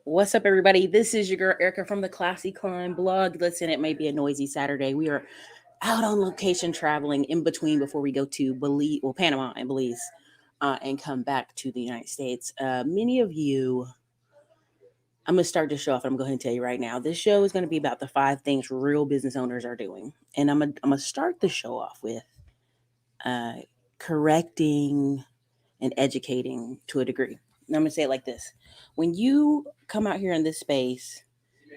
What's up, everybody? This is your girl Erica from the Classy Climb blog. Listen, it may be a noisy Saturday. We are out on location traveling in between before we go to Belize, well, Panama and Belize, and come back to the United States. Many of you, I'm going to start this show off. I'm going to tell you right now. This show is going to be about the 5 things real business owners are doing. And I'm gonna start the show off with uh, correcting and educating to a degree. And I'm going to say it like this. When you come out here in this space,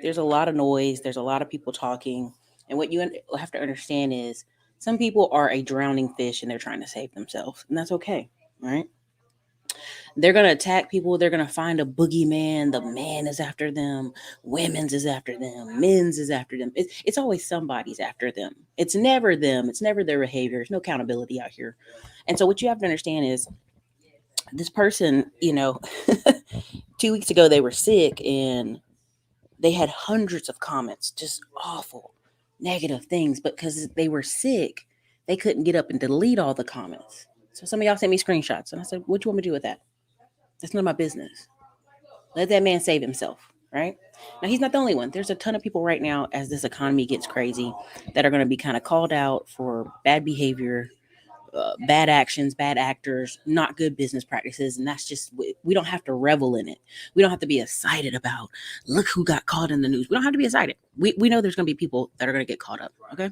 there's a lot of noise, there's a lot of people talking, and what you have to understand is some people are a drowning fish and they're trying to save themselves, and that's okay. Right? They're gonna attack people, they're gonna find a boogeyman. The man is after them, women's is after them, men's is after them. It's always somebody's after them. It's never them, it's never their behavior. There's no accountability out here. And so what you have to understand is this person, 2 weeks ago they were sick and they had hundreds of comments, just awful, negative things. But because they were sick, they couldn't get up and delete all the comments. So some of y'all sent me screenshots, and I said, "What do you want me to do with that? That's none of my business. Let that man save himself." Right now, he's not the only one. There's a ton of people right now, as this economy gets crazy, that are going to be kind of called out for bad behavior, bad actions, bad actors, not good business practices. And that's just, we don't have to revel in it. We don't have to be excited about, look who got caught in the news. We don't have to be excited. We know there's going to be people that are going to get caught up. Okay.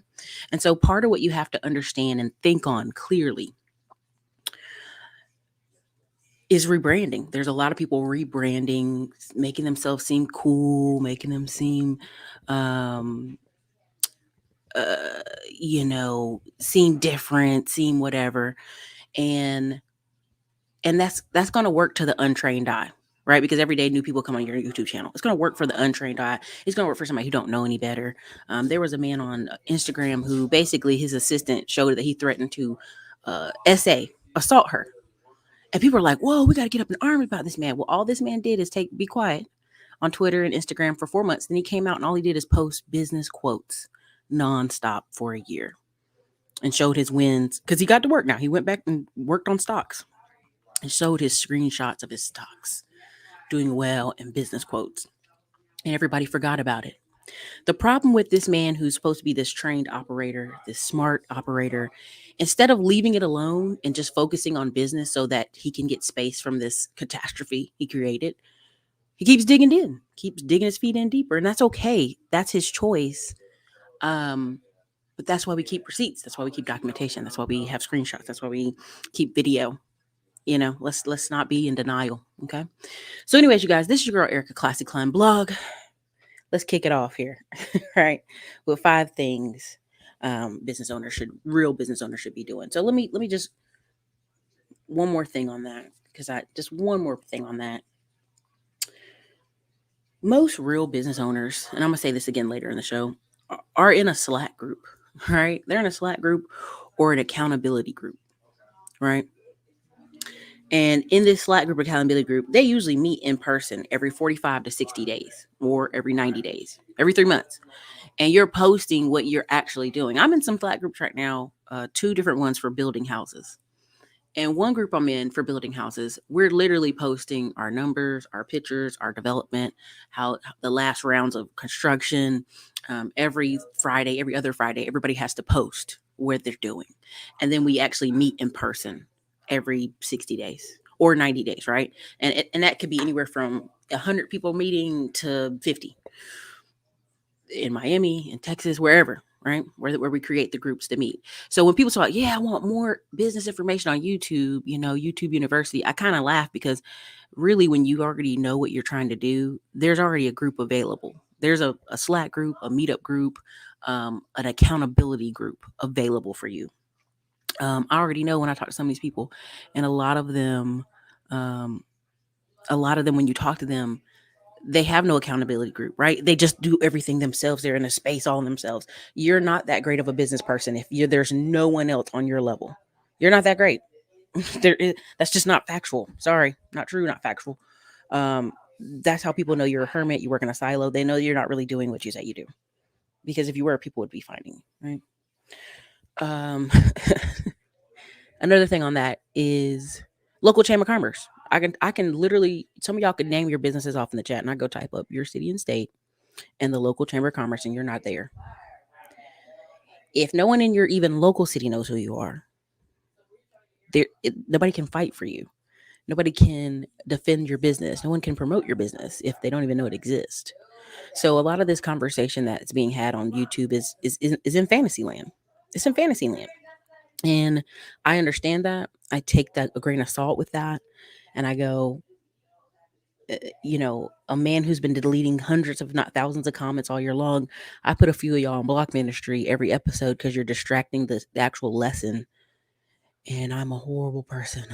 And so part of what you have to understand and think on clearly is rebranding. There's a lot of people rebranding, making themselves seem cool, making them seem, um, uh, seem different, seem whatever. And that's going to work to the untrained eye, right? Because every day new people come on your YouTube channel. It's going to work for the untrained eye. It's going to work for somebody who don't know any better. There was a man on Instagram who basically his assistant showed that he threatened to assault her, and people are like, "Whoa, we got to get up an army about this man." Well, all this man did is be quiet on Twitter and Instagram for 4 months. Then he came out and all he did is post business quotes nonstop for a year and showed his wins because he got to work now. He went back and worked on stocks and showed his screenshots of his stocks doing well and business quotes. And everybody forgot about it. The problem with this man who's supposed to be this trained operator, this smart operator, instead of leaving it alone and just focusing on business so that he can get space from this catastrophe he created, he keeps digging his feet in deeper. And that's okay. That's his choice. Um, but that's why we keep receipts. That's why we keep documentation. That's why we have screenshots. That's why we keep video. Let's not be in denial. Okay. So, anyways, you guys, this is your girl Erica Classic Climb blog. Let's kick it off here, right? With 5 things real business owners should be doing. So let me just one more thing on that because I just one more thing on that. Most real business owners, and I'm gonna say this again later in the show, are in a Slack group, right? They're in a Slack group or an accountability group, right? And in this Slack group accountability group, they usually meet in person every 45 to 60 days or every 90 days, every 3 months. And you're posting what you're actually doing. I'm in some Slack groups right now, 2 different ones for building houses. And one group I'm in for building houses, we're literally posting our numbers, our pictures, our development, how the last rounds of construction. Every Friday, every other Friday, everybody has to post what they're doing. And then we actually meet in person every 60 days or 90 days, right? And that could be anywhere from 100 people meeting to 50 in Miami, in Texas, wherever, right? Where we create the groups to meet. So when people talk, yeah, I want more business information on YouTube, YouTube University, I kind of laugh because really when you already know what you're trying to do, there's already a group available. There's a Slack group, a meetup group, an accountability group available for you. I already know when I talk to some of these people, and um, a lot of them, when you talk to them, they have no accountability group, right? They just do everything themselves. They're in a space all themselves. You're not that great of a business person if there's no one else on your level. You're not that great. That's just not factual. Sorry, not true, not factual. Um, that's how people know you're a hermit. You work in a silo. They know you're not really doing what you say you do. Because if you were, people would be finding you, right? Another thing on that is local chamber of commerce. I can literally, some of y'all could name your businesses off in the chat, and I go type up your city and state and the local chamber of commerce, and you're not there. If no one in your even local city knows who you are, nobody can fight for you. Nobody can defend your business. No one can promote your business if they don't even know it exists. So a lot of this conversation that's being had on YouTube is in fantasy land. It's in fantasy land. And I understand that. I take that a grain of salt with that. And I go, a man who's been deleting hundreds, if not thousands, of comments all year long. I put a few of y'all on block ministry every episode because you're distracting the actual lesson. And I'm a horrible person.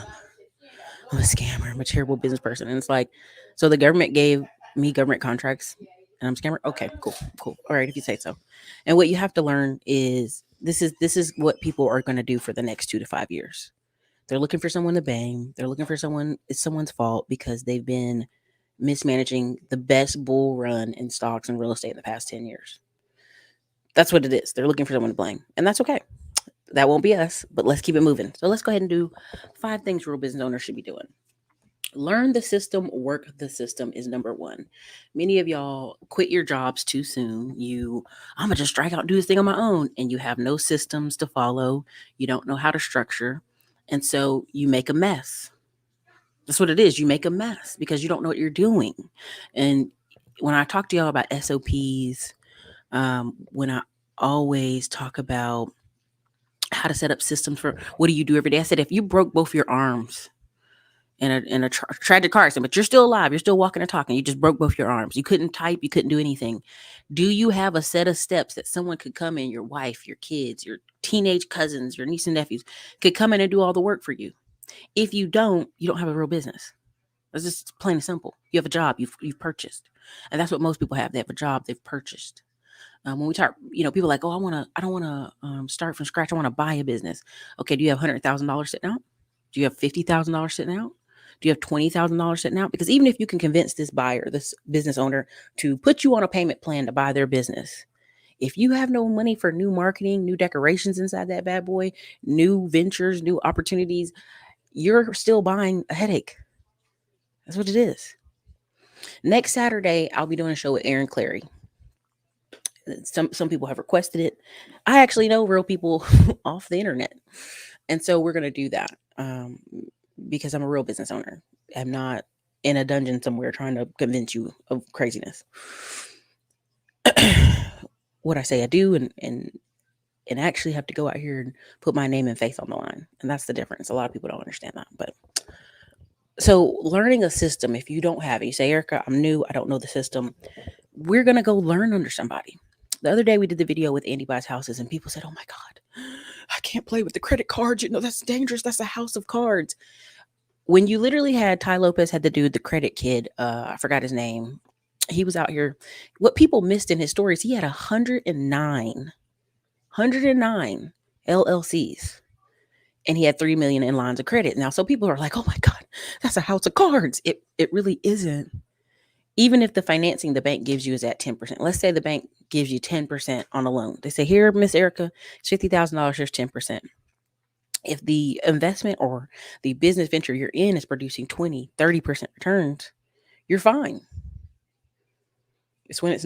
I'm a scammer. I'm a terrible business person. And it's like, so the government gave me government contracts and I'm a scammer. Okay, cool, cool. All right, if you say so. And what you have to learn is this is what people are going to do for the next 2 to 5 years. They're looking for someone to bang. They're looking for someone. It's someone's fault because they've been mismanaging the best bull run in stocks and real estate in the past 10 years. That's what it is. They're looking for someone to blame. And that's okay. That won't be us, but let's keep it moving. So let's go ahead and do 5 things real business owners should be doing. Learn the system, work the system is number one. Many of y'all quit your jobs too soon. I'm gonna just strike out and do this thing on my own, and you have no systems to follow. You don't know how to structure, and so you make a mess. That's what it is. You make a mess because you don't know what you're doing. And when I talk to y'all about SOPs, when I always talk about how to set up systems for what do you do every day, I said if you broke both your arms in a tragic car accident, but you're still alive, you're still walking and talking, you just broke both your arms, you couldn't type, you couldn't do anything. Do you have a set of steps that someone could come in, your wife, your kids, your teenage cousins, your niece and nephews, could come in and do all the work for you? If you don't have a real business. It's just plain and simple. You have a job you've purchased, and that's what most people have. They have a job they've purchased. When we talk, people are like, oh, I don't want to start from scratch. I want to buy a business. Okay, do you have $100,000 sitting out? Do you have $50,000 sitting out? Do you have $20,000 sitting out? Because even if you can convince this buyer, this business owner, to put you on a payment plan to buy their business, if you have no money for new marketing, new decorations inside that bad boy, new ventures, new opportunities, you're still buying a headache. That's what it is. Next Saturday, I'll be doing a show with Aaron Clary. Some people have requested it. I actually know real people off the internet. And so we're going to do that because I'm a real business owner. I'm not in a dungeon somewhere trying to convince you of craziness. What I say I do and actually have to go out here and put my name and face on the line. And that's the difference. A lot of people don't understand that. But so learning a system, if you don't have it, you say, Erica, I'm new, I don't know the system. We're going to go learn under somebody. The other day we did the video with Andy Buys Houses and people said, oh my God, I can't play with the credit cards. That's dangerous. That's a house of cards. When you literally had Ty Lopez had the dude, the credit kid, I forgot his name. He was out here. What people missed in his stories, he had 109 LLCs. And he had 3 million in lines of credit. Now, so people are like, oh my God, that's a house of cards. It really isn't. Even if the financing the bank gives you is at 10%, let's say the bank gives you 10% on a loan. They say, here, Miss Erica, it's $50,000, here's 10%. If the investment or the business venture you're in is producing 20, 30% returns, you're fine. It's when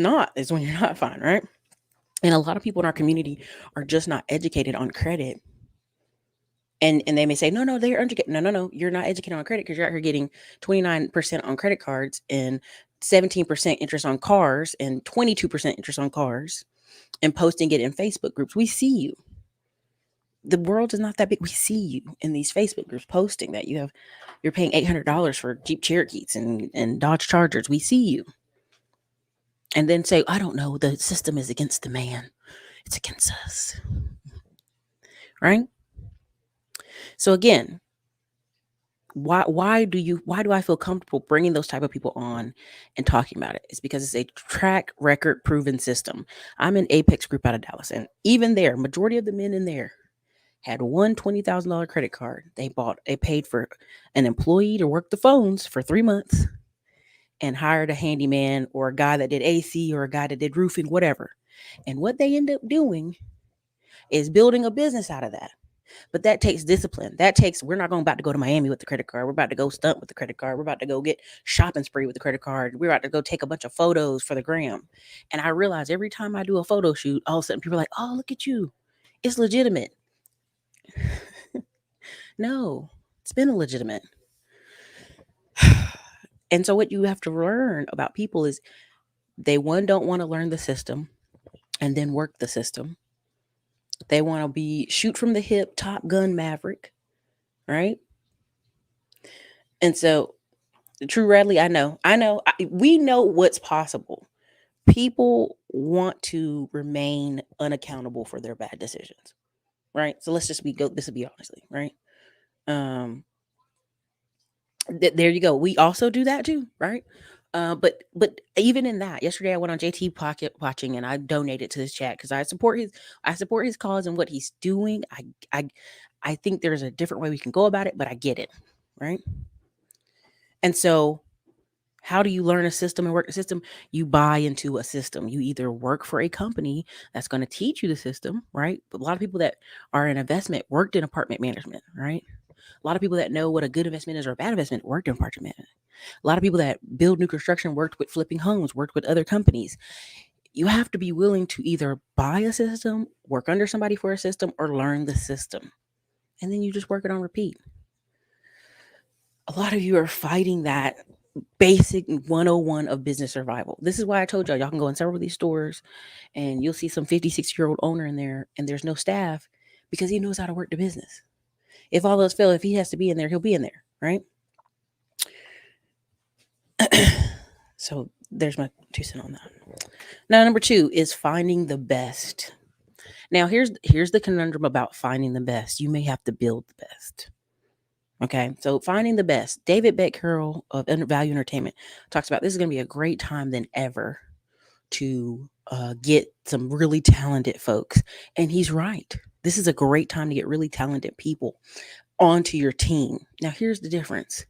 you're not fine, right? And a lot of people in our community are just not educated on credit. And they may say, no, they're educated. No, you're not educated on credit because you're out here getting 29% on credit cards and 17% interest on cars and 22% interest on cars and posting it in Facebook groups. We see you. The world is not that big. We see you in these Facebook groups posting that you're paying $800 for Jeep Cherokees and Dodge Chargers. We see you. And then say, I don't know, the system is against the man. It's against us. Right? So again, why do I feel comfortable bringing those type of people on and talking about it? It's because it's a track record proven system. I'm in Apex group out of Dallas, and even there, majority of the men in there had one $20,000 credit card. They paid for an employee to work the phones for 3 months and hired a handyman or a guy that did AC or a guy that did roofing, whatever. And what they end up doing is building a business out of that. But that takes discipline. That takes, we're not going about to go to Miami with the credit card. We're about to go stunt with the credit card. We're about to go get shopping spree with the credit card. We're about to go take a bunch of photos for the gram. And I realize every time I do a photo shoot, all of a sudden people are like, oh, look at you. It's legitimate. No, it's been illegitimate. And so what you have to learn about people is they, one, don't want to learn the system and then work the system. They want to be shoot from the hip, Top Gun Maverick, right? And so, True Radley, we know what's possible. People want to remain unaccountable for their bad decisions, right? So let's just this will be honestly, right? Um, there you go. We also do that too, right? But even in that, yesterday I went on JT Pocket watching, and I donated to his chat because I support his cause and what he's doing. I I think there's a different way we can go about it, but I get it, right? And so, how do you learn a system and work a system? You buy into a system. You either work for a company that's going to teach you the system, right? But a lot of people that are in investment worked in apartment management, right? A lot of people that know what a good investment is or a bad investment worked in apartment management. A lot of people that build new construction worked with flipping homes, worked with other companies. You have to be willing to either buy a system, work under somebody for a system, or learn the system. And then you just work it on repeat. A lot of you are fighting that basic 101 of business survival. This is why I told y'all can go in several of these stores and you'll see some 56-year-old owner in there and there's no staff because he knows how to work the business. If all else fail, if he has to be in there, he'll be in there, right? So there's my 2 cents on that. Now, number 2 is finding the best. Now, here's the conundrum about finding the best. You may have to build the best. Okay, so finding the best. David Beck-Carroll of Value Entertainment talks about this is going to be a great time than ever to get some really talented folks. And he's right. This is a great time to get really talented people onto your team. Now, here's the difference.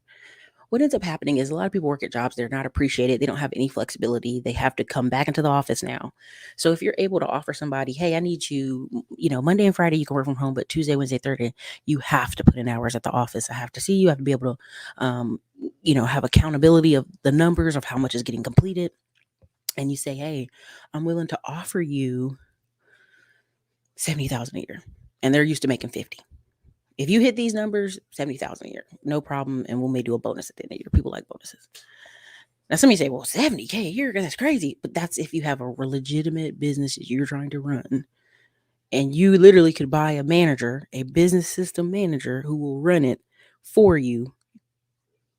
What ends up happening is a lot of people work at jobs they're not appreciated. They don't have any flexibility. They have to come back into the office now. So if you're able to offer somebody, hey, I need you, Monday and Friday you can work from home, but Tuesday, Wednesday, Thursday, you have to put in hours at the office. I have to see you. I have to be able to, have accountability of the numbers of how much is getting completed. And you say, hey, I'm willing to offer you $70,000 a year, and they're used to making 50. If you hit these numbers, 70,000 a year, no problem, and we may do a bonus at the end of the year. People like bonuses. Now, some of you say, well, 70K a year, that's crazy. But that's if you have a legitimate business that you're trying to run. And you literally could buy a manager, a business system manager who will run it for you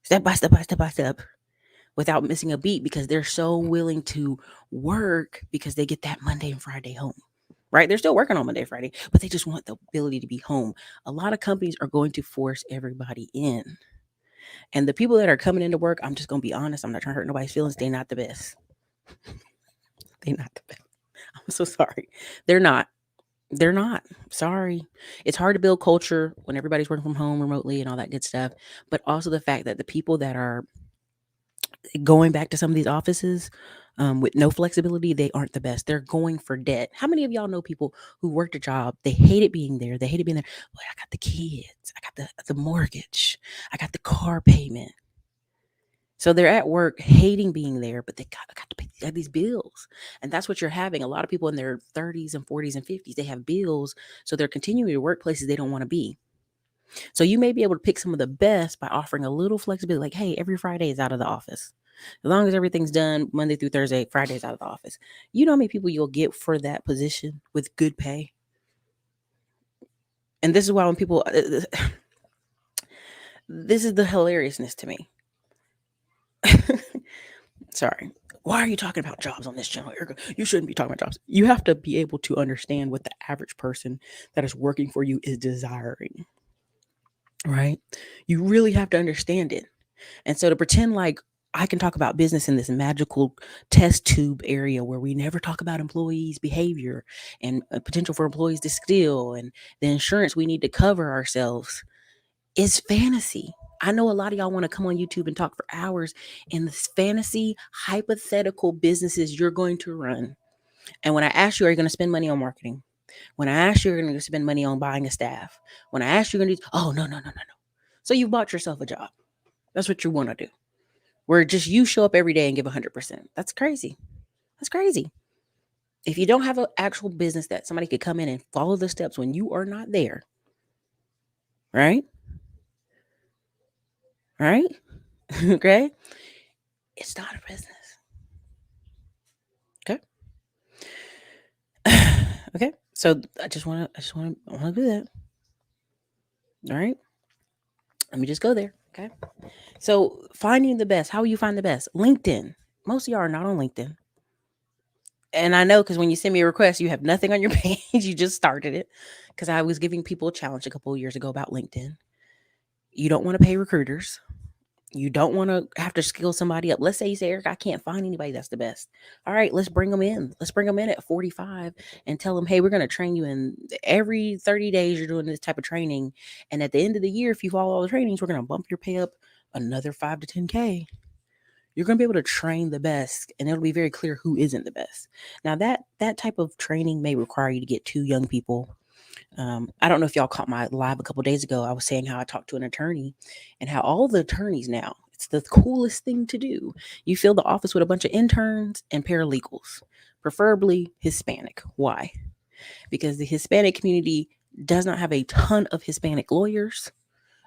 step by step by step by step without missing a beat because they're so willing to work because they get that Monday and Friday home. Right? They're still working on Monday, Friday, but they just want the ability to be home. A lot of companies are going to force everybody in. And the people that are coming into work, I'm just going to be honest. I'm not trying to hurt nobody's feelings. They're not the best. They're not the best. I'm so sorry. They're not. They're not. Sorry. It's hard to build culture when everybody's working from home remotely and all that good stuff. But also the fact that the people that are going back to some of these offices with no flexibility, they aren't the best. They're going for debt. How many of y'all know people who worked a job? They hated being there. They hated being there. Well, I got the kids. I got the mortgage. I got the car payment. So they're at work hating being there, but they got to pay these bills. And that's what you're having. A lot of people in their 30s and 40s and 50s, they have bills. So they're continuing to work places they don't want to be. So you may be able to pick some of the best by offering a little flexibility, like, hey, every Friday is out of the office. As long as everything's done Monday through Thursday, Friday's out of the office. You know how many people you'll get for that position with good pay? And this is why when people, this is the hilariousness to me. Sorry. Why are you talking about jobs on this channel, Erica? You shouldn't be talking about jobs. You have to be able to understand what the average person that is working for you is desiring. Right? You really have to understand it. And so to pretend like I can talk about business in this magical test tube area where we never talk about employees' behavior and potential for employees to steal and the insurance we need to cover ourselves is fantasy. I know a lot of y'all want to come on YouTube and talk for hours in this fantasy, hypothetical businesses you're going to run. And when I ask you, are you going to spend money on marketing? When I asked you, you're going to spend money on buying a staff. When I asked you, you're going to do, oh, no, no, no, no, no. So you bought yourself a job. That's what you want to do. Where just you show up every day and give 100%. That's crazy. That's crazy. If you don't have an actual business that somebody could come in and follow the steps when you are not there, right? Right? Okay? It's not a business. Okay? Okay? So I want to do that. All right? Let me just go there. Okay? So finding the best. How will you find the best? LinkedIn. Most of y'all are not on LinkedIn. And I know because when you send me a request, you have nothing on your page. You just started it. Because I was giving people a challenge a couple of years ago about LinkedIn. You don't want to pay recruiters. You don't want to have to skill somebody up. Let's say you say, Eric, I can't find anybody that's the best. All right, let's bring them in. Let's bring them in at 45 and tell them, hey, we're going to train you in every 30 days. You're doing this type of training. And at the end of the year, if you follow all the trainings, we're going to bump your pay up another 5 to 10K. You're going to be able to train the best, and it'll be very clear who isn't the best. Now, that type of training may require you to get 2 young people. I don't know if y'all caught my live a couple days ago. I was saying how I talked to an attorney and how all the attorneys now, it's the coolest thing to do. You fill the office with a bunch of interns and paralegals, preferably Hispanic. Why? Because the Hispanic community does not have a ton of Hispanic lawyers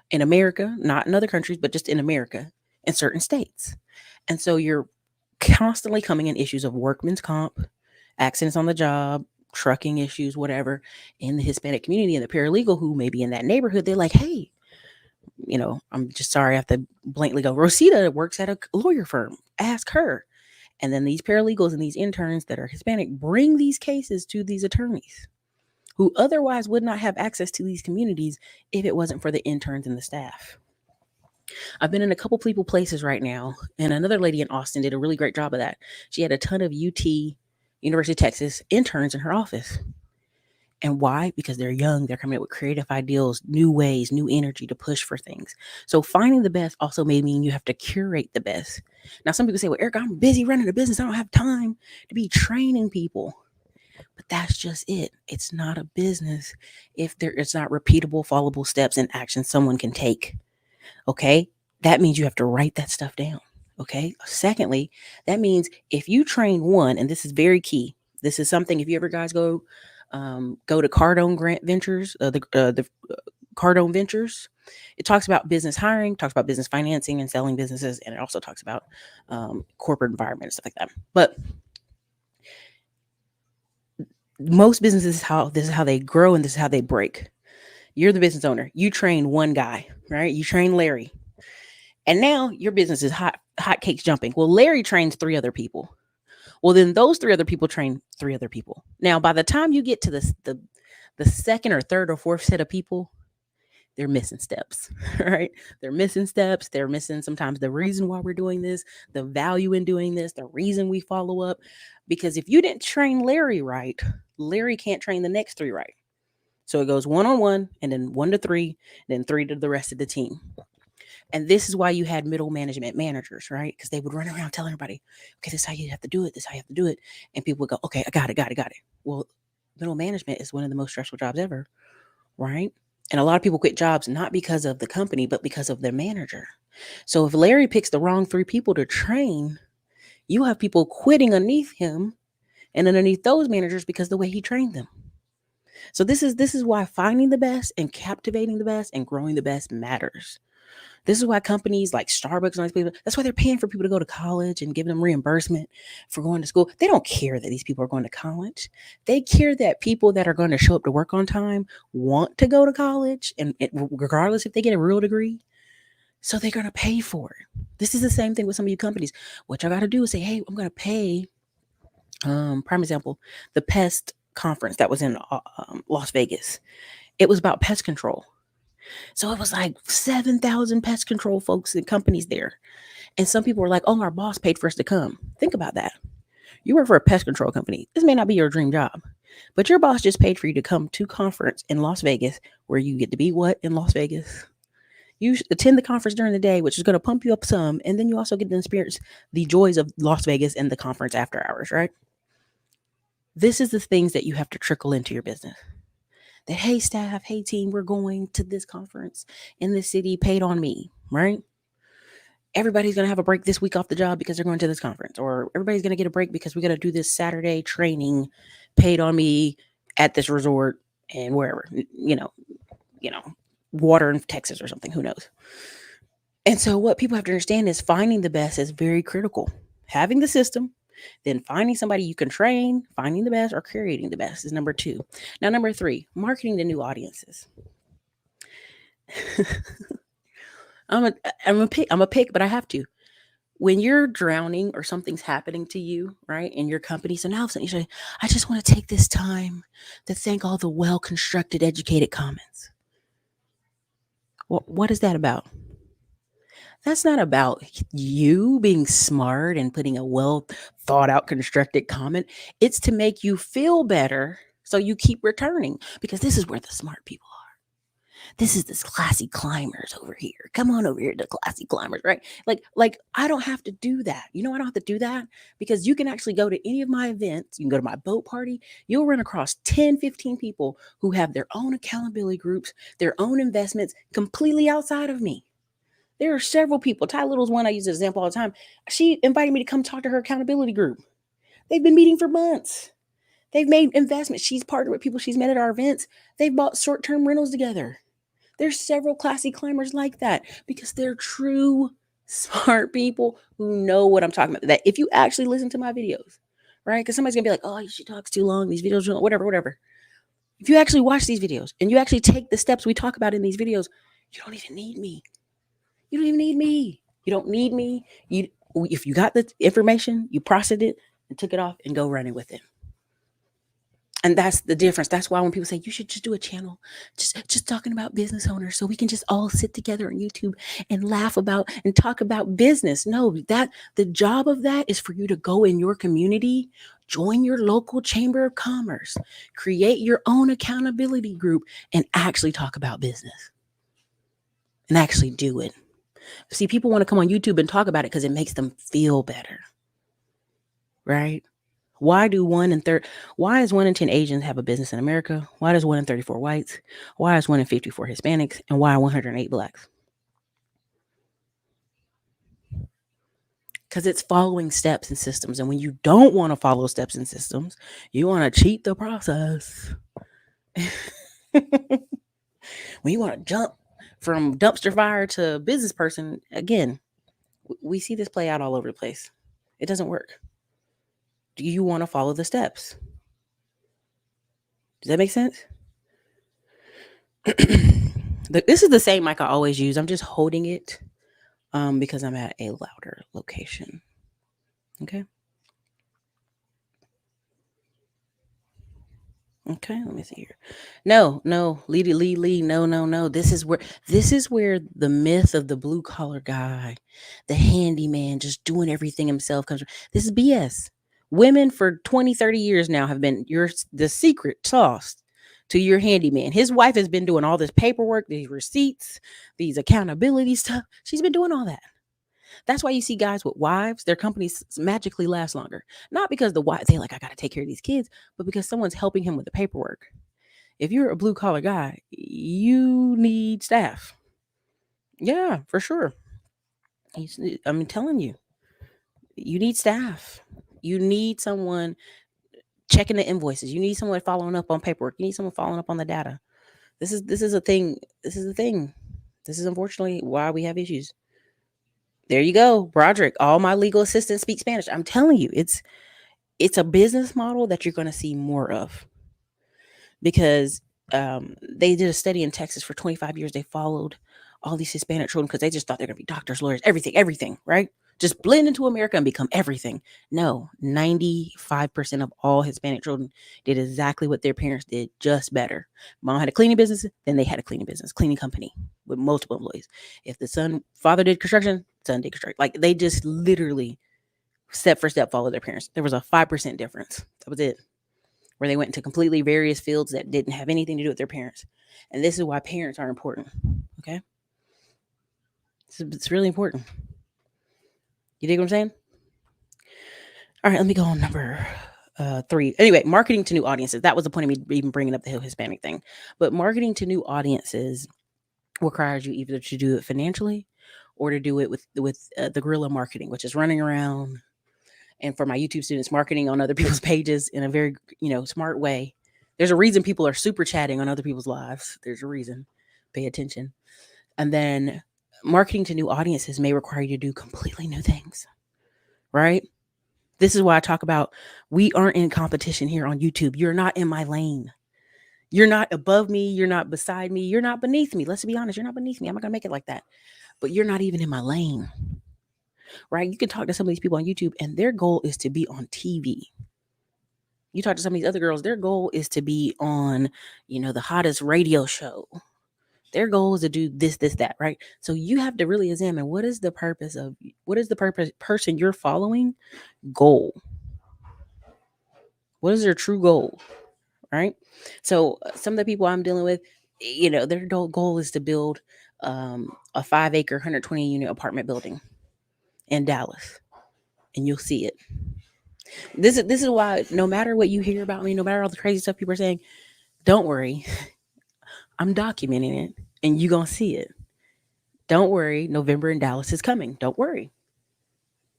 in America, not in other countries, but just in America, in certain states. And so you're constantly coming in issues of workman's comp, accidents on the job, trucking issues, whatever, in the Hispanic community. And the paralegal who may be in that neighborhood, they're like, hey, I'm just sorry I have to blankly go. Rosita works at a lawyer firm. Ask her. And then these paralegals and these interns that are Hispanic bring these cases to these attorneys who otherwise would not have access to these communities if it wasn't for the interns and the staff. I've been in a couple people places right now, and another lady in Austin did a really great job of that. She had a ton of University of Texas interns in her office. And why? Because they're young, they're coming up with creative ideals, new ways, new energy to push for things. So finding the best also may mean you have to curate the best. Now, some people say, well, Eric, I'm busy running a business. I don't have time to be training people. But that's just it. It's not a business if it's not repeatable, followable steps and actions someone can take. Okay? That means you have to write that stuff down. Okay? Secondly, that means if you train one, and this is very key, this is something if you ever guys go to Cardone Grant Ventures, the Cardone Ventures. It talks about business hiring, talks about business financing and selling businesses, and it also talks about corporate environment and stuff like that. But most businesses, this is how they grow and this is how they break. You're the business owner. You train one guy, right? You train Larry, and now your business is hot cakes jumping. Well, Larry trains 3 other people. Well, then those 3 other people train 3 other people. Now, by the time you get to the second or third or fourth set of people, they're missing steps, right? They're missing steps. They're missing sometimes the reason why we're doing this, the value in doing this, the reason we follow up. Because if you didn't train Larry right, Larry can't train the next 3 right. So it goes 1-on-1 and then 1 to 3, then 3 to the rest of the team. And this is why you had middle management managers, right? Because they would run around telling everybody, okay, this is how you have to do it. This is how you have to do it. And people would go, okay, I got it. Well, middle management is one of the most stressful jobs ever, right? And a lot of people quit jobs not because of the company, but because of their manager. So if Larry picks the wrong 3 people to train, you have people quitting underneath him and underneath those managers because of the way he trained them. So this is why finding the best and captivating the best and growing the best matters. This is why companies like Starbucks and all these people, that's why they're paying for people to go to college and giving them reimbursement for going to school. They don't care that these people are going to college. They care that people that are going to show up to work on time want to go to college, and regardless if they get a real degree. So they're going to pay for it. This is the same thing with some of you companies. What y'all got to do is say, hey, I'm going to pay, prime example, the pest conference that was in Las Vegas. It was about pest control. So it was like 7,000 pest control folks and companies there. And some people were like, oh, our boss paid for us to come. Think about that. You work for a pest control company. This may not be your dream job, but your boss just paid for you to come to conference in Las Vegas where you get to be what in Las Vegas? You attend the conference during the day, which is going to pump you up some. And then you also get to experience the joys of Las Vegas and the conference after hours, right? This is the things that you have to trickle into your business. That, hey, staff, hey, team, we're going to this conference in this city, paid on me, right? Everybody's going to have a break this week off the job because they're going to this conference, or everybody's going to get a break because we're going to do this Saturday training paid on me at this resort and wherever, you know, water in Texas or something, who knows. And so what people have to understand is finding the best is very critical. Having the system, then finding somebody you can train, finding the best, or creating the best is number 2. Now, number 3, marketing to new audiences. I'm a pick, but I have to. When you're drowning or something's happening to you, right, in your company, so now all of a sudden you say, I just want to take this time to thank all the well-constructed, educated comments. What is that about? That's not about you being smart and putting a well thought out, constructed comment. It's to make you feel better so you keep returning, because this is where the smart people are. This is this classy climbers over here. Come on over here, the classy climbers, right? Like I don't have to do that. You know, I don't have to do that because you can actually go to any of my events. You can go to my boat party. You'll run across 10, 15 people who have their own accountability groups, their own investments completely outside of me. There are several people. Ty Little's one I use as an example all the time. She invited me to come talk to her accountability group. They've been meeting for months. They've made investments. She's partnered with people she's met at our events. They've bought short-term rentals together. There's several classy climbers like that because they're true smart people who know what I'm talking about. That if you actually listen to my videos, right? Because somebody's gonna be like, oh, she talks too long. These videos, whatever. If you actually watch these videos and you actually take the steps we talk about in these videos, you don't even need me. You don't even need me. You don't need me. If you got the information, you processed it and took it off and go running with it. And that's the difference. That's why when people say you should just do a channel, just talking about business owners, so we can just all sit together on YouTube and laugh about and talk about business. No, that the job of that is for you to go in your community, join your local chamber of commerce, create your own accountability group, and actually talk about business and actually do it. See, people want to come on YouTube and talk about it because it makes them feel better, right? Why is 1 in 10 Asians have a business in America? Why does 1 in 34 whites? Why is 1 in 54 Hispanics? And why 108 blacks? Because it's following steps and systems. And when you don't want to follow steps and systems, you want to cheat the process. When you want to jump from dumpster fire to business person, again, we see this play out all over the place. It doesn't work. Do you want to follow the steps? Does that make sense? This is the same mic I always use. I'm just holding it because I'm at a louder location. Okay. Okay, let me see here. No, Lee. No. This is where the myth of the blue collar guy, the handyman, just doing everything himself comes from. This is BS. Women for 20, 30 years now have been the secret sauce to your handyman. His wife has been doing all this paperwork, these receipts, these accountability stuff. She's been doing all that. That's why you see guys with wives, their companies magically last longer. Not because the wife, they like, I got to take care of these kids, but because someone's helping him with the paperwork. If you're a blue collar guy, you need staff. Yeah, for sure. I'm telling you, you need staff. You need someone checking the invoices. You need someone following up on paperwork. You need someone following up on the data. This is a thing. This is a thing. This is unfortunately why we have issues. There you go, Broderick. All my legal assistants speak Spanish. I'm telling you, it's a business model that you're going to see more of because they did a study in Texas for 25 years. They followed all these Hispanic children because they just thought they're going to be doctors, lawyers, everything, right? Just blend into America and become everything. No, 95% of all Hispanic children did exactly what their parents did, just better. Mom had a cleaning business, then they had a cleaning business, cleaning company with multiple employees. If the father did construction, son did construction. Like they just literally step for step followed their parents. There was a 5% difference. That was it. Where they went into completely various fields that didn't have anything to do with their parents. And this is why parents are important. Okay. It's really important. You dig what I'm saying? All right, let me go on number Three. Anyway, marketing to new audiences. That was the point of me even bringing up the Hispanic thing. But marketing to new audiences requires you either to do it financially or to do it with the guerrilla marketing, which is running around. And for my YouTube students, marketing on other people's pages in a very smart way. There's a reason people are super chatting on other people's lives. There's a reason. Pay attention. And then marketing to new audiences may require you to do completely new things, right? This is why I talk about we aren't in competition here on YouTube. You're not in my lane. You're not above me. You're not beside me. You're not beneath me. Let's be honest. You're not beneath me. I'm not going to make it like that. But you're not even in my lane, right? You can talk to some of these people on YouTube and their goal is to be on TV. You talk to some of these other girls, their goal is to be on, the hottest radio show. Their goal is to do this, that, right? So you have to really examine what is the purpose person you're following goal. What is their true goal, right? So some of the people I'm dealing with, their goal is to build a 5-acre, 120 unit apartment building in Dallas, and you'll see it. This is why no matter what you hear about me, no matter all the crazy stuff people are saying, don't worry. I'm documenting it and you're going to see it. Don't worry. November in Dallas is coming. Don't worry.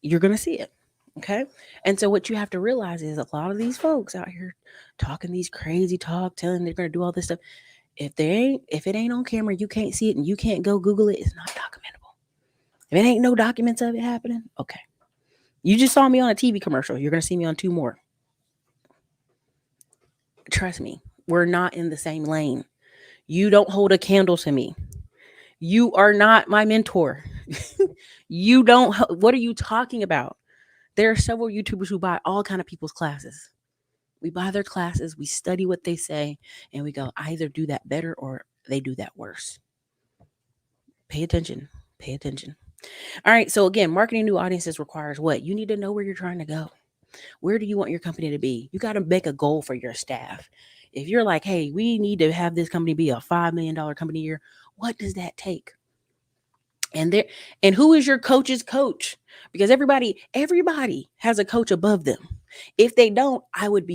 You're going to see it. Okay. And so what you have to realize is a lot of these folks out here talking these crazy talk, telling they're going to do all this stuff. If it ain't on camera, you can't see it and you can't go Google it. It's not documentable. If it ain't no documents of it happening, okay. You just saw me on a TV commercial. You're going to see me on 2 more. Trust me, we're not in the same lane. You don't hold a candle to me. You are not my mentor. You don't. What are you talking about? There are several YouTubers who buy all kind of people's classes. We buy their classes, we study what they say, and we go, I either do that better or they do that worse. Pay attention. Pay attention. All right. So again, marketing new audiences requires what? You need to know where you're trying to go. Where do you want your company to be? You got to make a goal for your staff. If you're like, hey, we need to have this company be a $5 million company a year, what does that take? And who is your coach's coach? Because everybody has a coach above them. If they don't, I would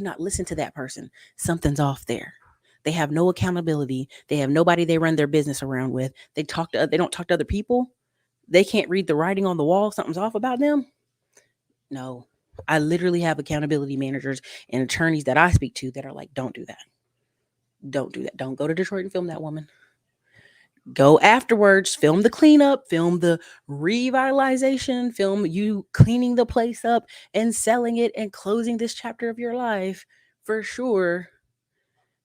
not listen to that person. Something's off there. They have no accountability. They have nobody they run their business around with. They don't talk to other people. They can't read the writing on the wall. Something's off about them. No. I literally have accountability managers and attorneys that I speak to that are like, don't do that. Don't do that. Don't go to Detroit and film that woman. Go afterwards, film the cleanup, film the revitalization, film you cleaning the place up and selling it and closing this chapter of your life for sure.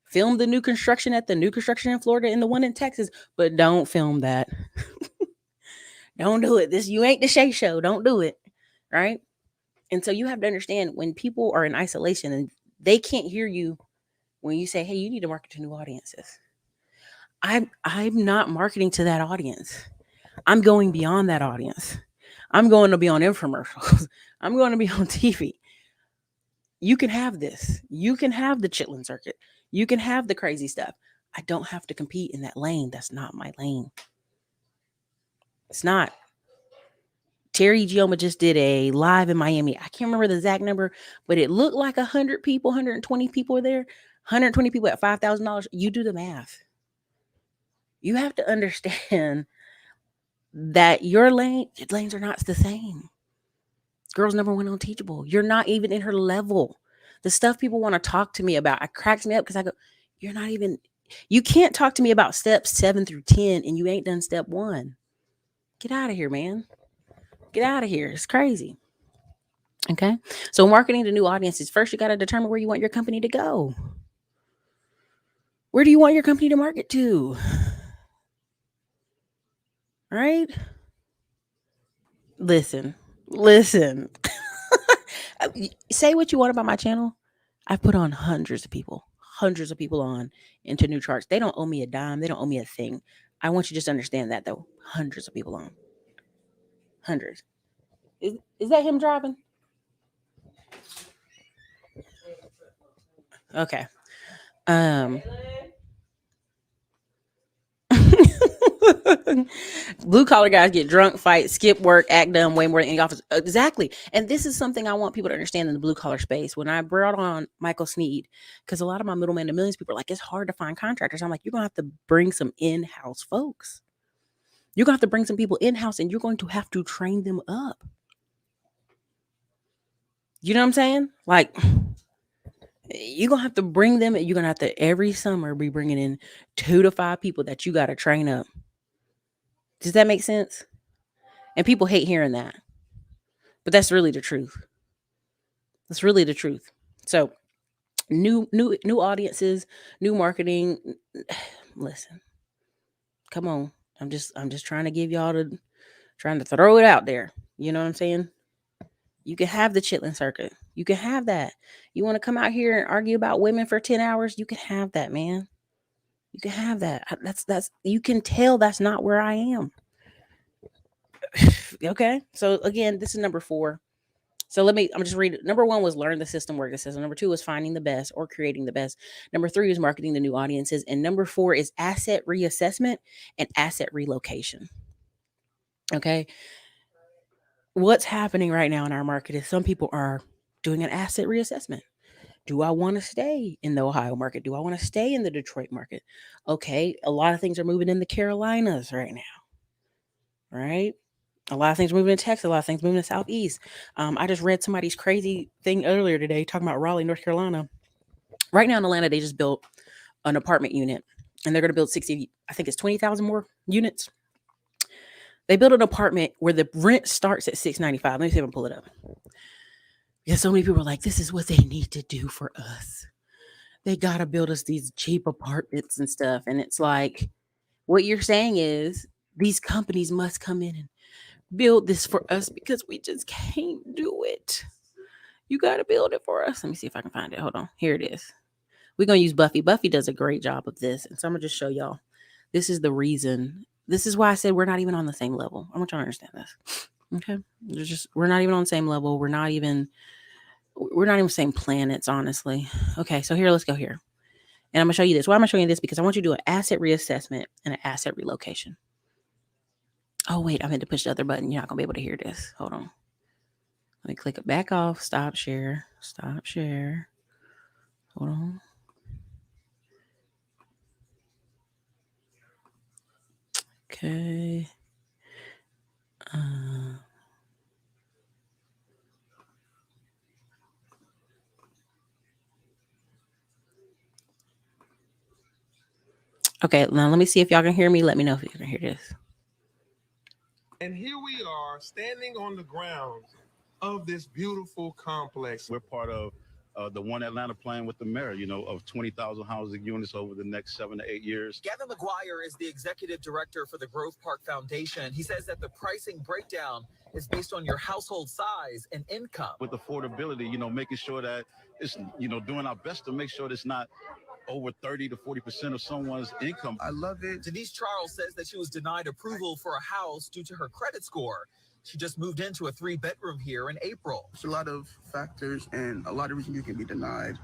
Film the new construction at the new construction in Florida and the one in Texas, but don't film that. Don't do it. You ain't the Shay Show. Don't do it. Right? And so you have to understand when people are in isolation and they can't hear you when you say, hey, you need to market to new audiences. I'm not marketing to that audience. I'm going beyond that audience. I'm going to be on infomercials. I'm going to be on TV. You can have this. You can have the chitlin circuit. You can have the crazy stuff. I don't have to compete in that lane. That's not my lane. It's not. Terry Gioma just did a live in Miami. I can't remember the exact number, but it looked like 100 people, 120 people were there. 120 people at $5,000. You do the math. You have to understand that your lanes are not the same. Girl's number 1 on Teachable. You're not even in her level. The stuff people want to talk to me about, it cracks me up because I go, you can't talk to me about steps 7 through 10 and you ain't done step 1. Get out of here, man. Get out of here. It's crazy. Okay. So marketing to new audiences, first you got to determine where you want your company to go. Where do you want your company to market to? Right? Listen. Say what you want about my channel. I put on hundreds of people on into new charts. They don't owe me a dime. They don't owe me a thing. I want you to just understand that though. Hundreds of people on. Hundreds. Is that him driving? Okay. Blue collar guys get drunk, fight, skip work, act dumb way more than any office. Exactly. And this is something I want people to understand in the blue collar space. When I brought on Michael Sneed, because a lot of my middleman to millions people are like, it's hard to find contractors. I'm like, you're going to have to bring some in house folks. You're going to have to bring some people in house and you're going to have to train them up. You know what I'm saying? Like, you're going to have to bring them. You're going to have to every summer be bringing in 2 to 5 people that you got to train up. Does that make sense? And people hate hearing that. But that's really the truth. That's really the truth. So, new audiences, new marketing. Listen, come on. I'm just trying to give y'all trying to throw it out there. You know what I'm saying? You can have the chitlin circuit. You can have that. You want to come out here and argue about women for 10 hours? You can have that, man. You can have that. That's you can tell that's not where I am. Okay? So again, this is number 4. So I'm just read it. Number 1 was learn the system, work the system. Number 2 was finding the best or creating the best. Number 3 is marketing the new audiences. And number 4 is asset reassessment and asset relocation. Okay. What's happening right now in our market is some people are doing an asset reassessment. Do I want to stay in the Ohio market? Do I want to stay in the Detroit market? Okay. A lot of things are moving in the Carolinas right now. Right. A lot of things moving in Texas, a lot of things moving in the Southeast. I just read somebody's crazy thing earlier today talking about Raleigh, North Carolina. Right now in Atlanta, they just built an apartment unit and they're going to build 60, I think it's 20,000 more units. They built an apartment where the rent starts at $695. Let me see if I can pull it up. Because so many people are like, this is what they need to do for us. They got to build us these cheap apartments and stuff. And it's like, what you're saying is these companies must come in and build this for us because we just can't do it. You got to build it for us. Let me see if I can find it. Hold on. Here it is. We're going to use Buffy. Buffy does a great job of this. And so I'm going to just show y'all. This is the reason. This is why I said we're not even on the same level. I want y'all to understand this. Okay. We're not even on the same level. We're not even the same planets, honestly. Okay. So here, let's go here. And I'm going to show you this. Why am I showing you this? Because I want you to do an asset reassessment and an asset relocation. Oh, wait, I meant to push the other button. You're not going to be able to hear this. Hold on. Let me click it back off. Stop share. Stop share. Hold on. Okay. Okay, now let me see if y'all can hear me. Let me know if you can hear this. And here we are standing on the grounds of this beautiful complex. We're part of the One Atlanta plan with the mayor, of 20,000 housing units over the next 7 to 8 years. Gavin McGuire is the executive director for the Grove Park Foundation. He says that the pricing breakdown is based on your household size and income. With affordability, making sure that it's, doing our best to make sure that it's not over 30 to 40% of someone's income. I love it. Denise Charles says that she was denied approval for a house due to her credit score. She just moved into a 3-bedroom here in April. There's a lot of factors and a lot of reasons you can be denied.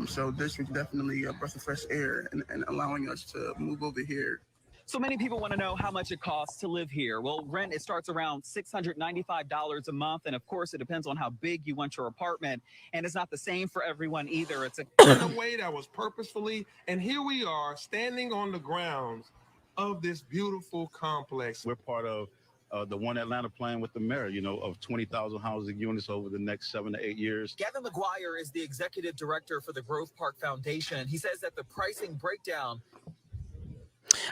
So this was definitely a breath of fresh air and allowing us to move over here. So many people want to know how much it costs to live here. Well, rent, it starts around $695 a month. And of course, it depends on how big you want your apartment. And it's not the same for everyone either. It's in a way that was purposefully. And here we are standing on the grounds of this beautiful complex. We're part of the One Atlanta plan with the mayor, of 20,000 housing units over the next 7 to 8 years. Gavin McGuire is the executive director for the Grove Park Foundation. He says that the pricing breakdown.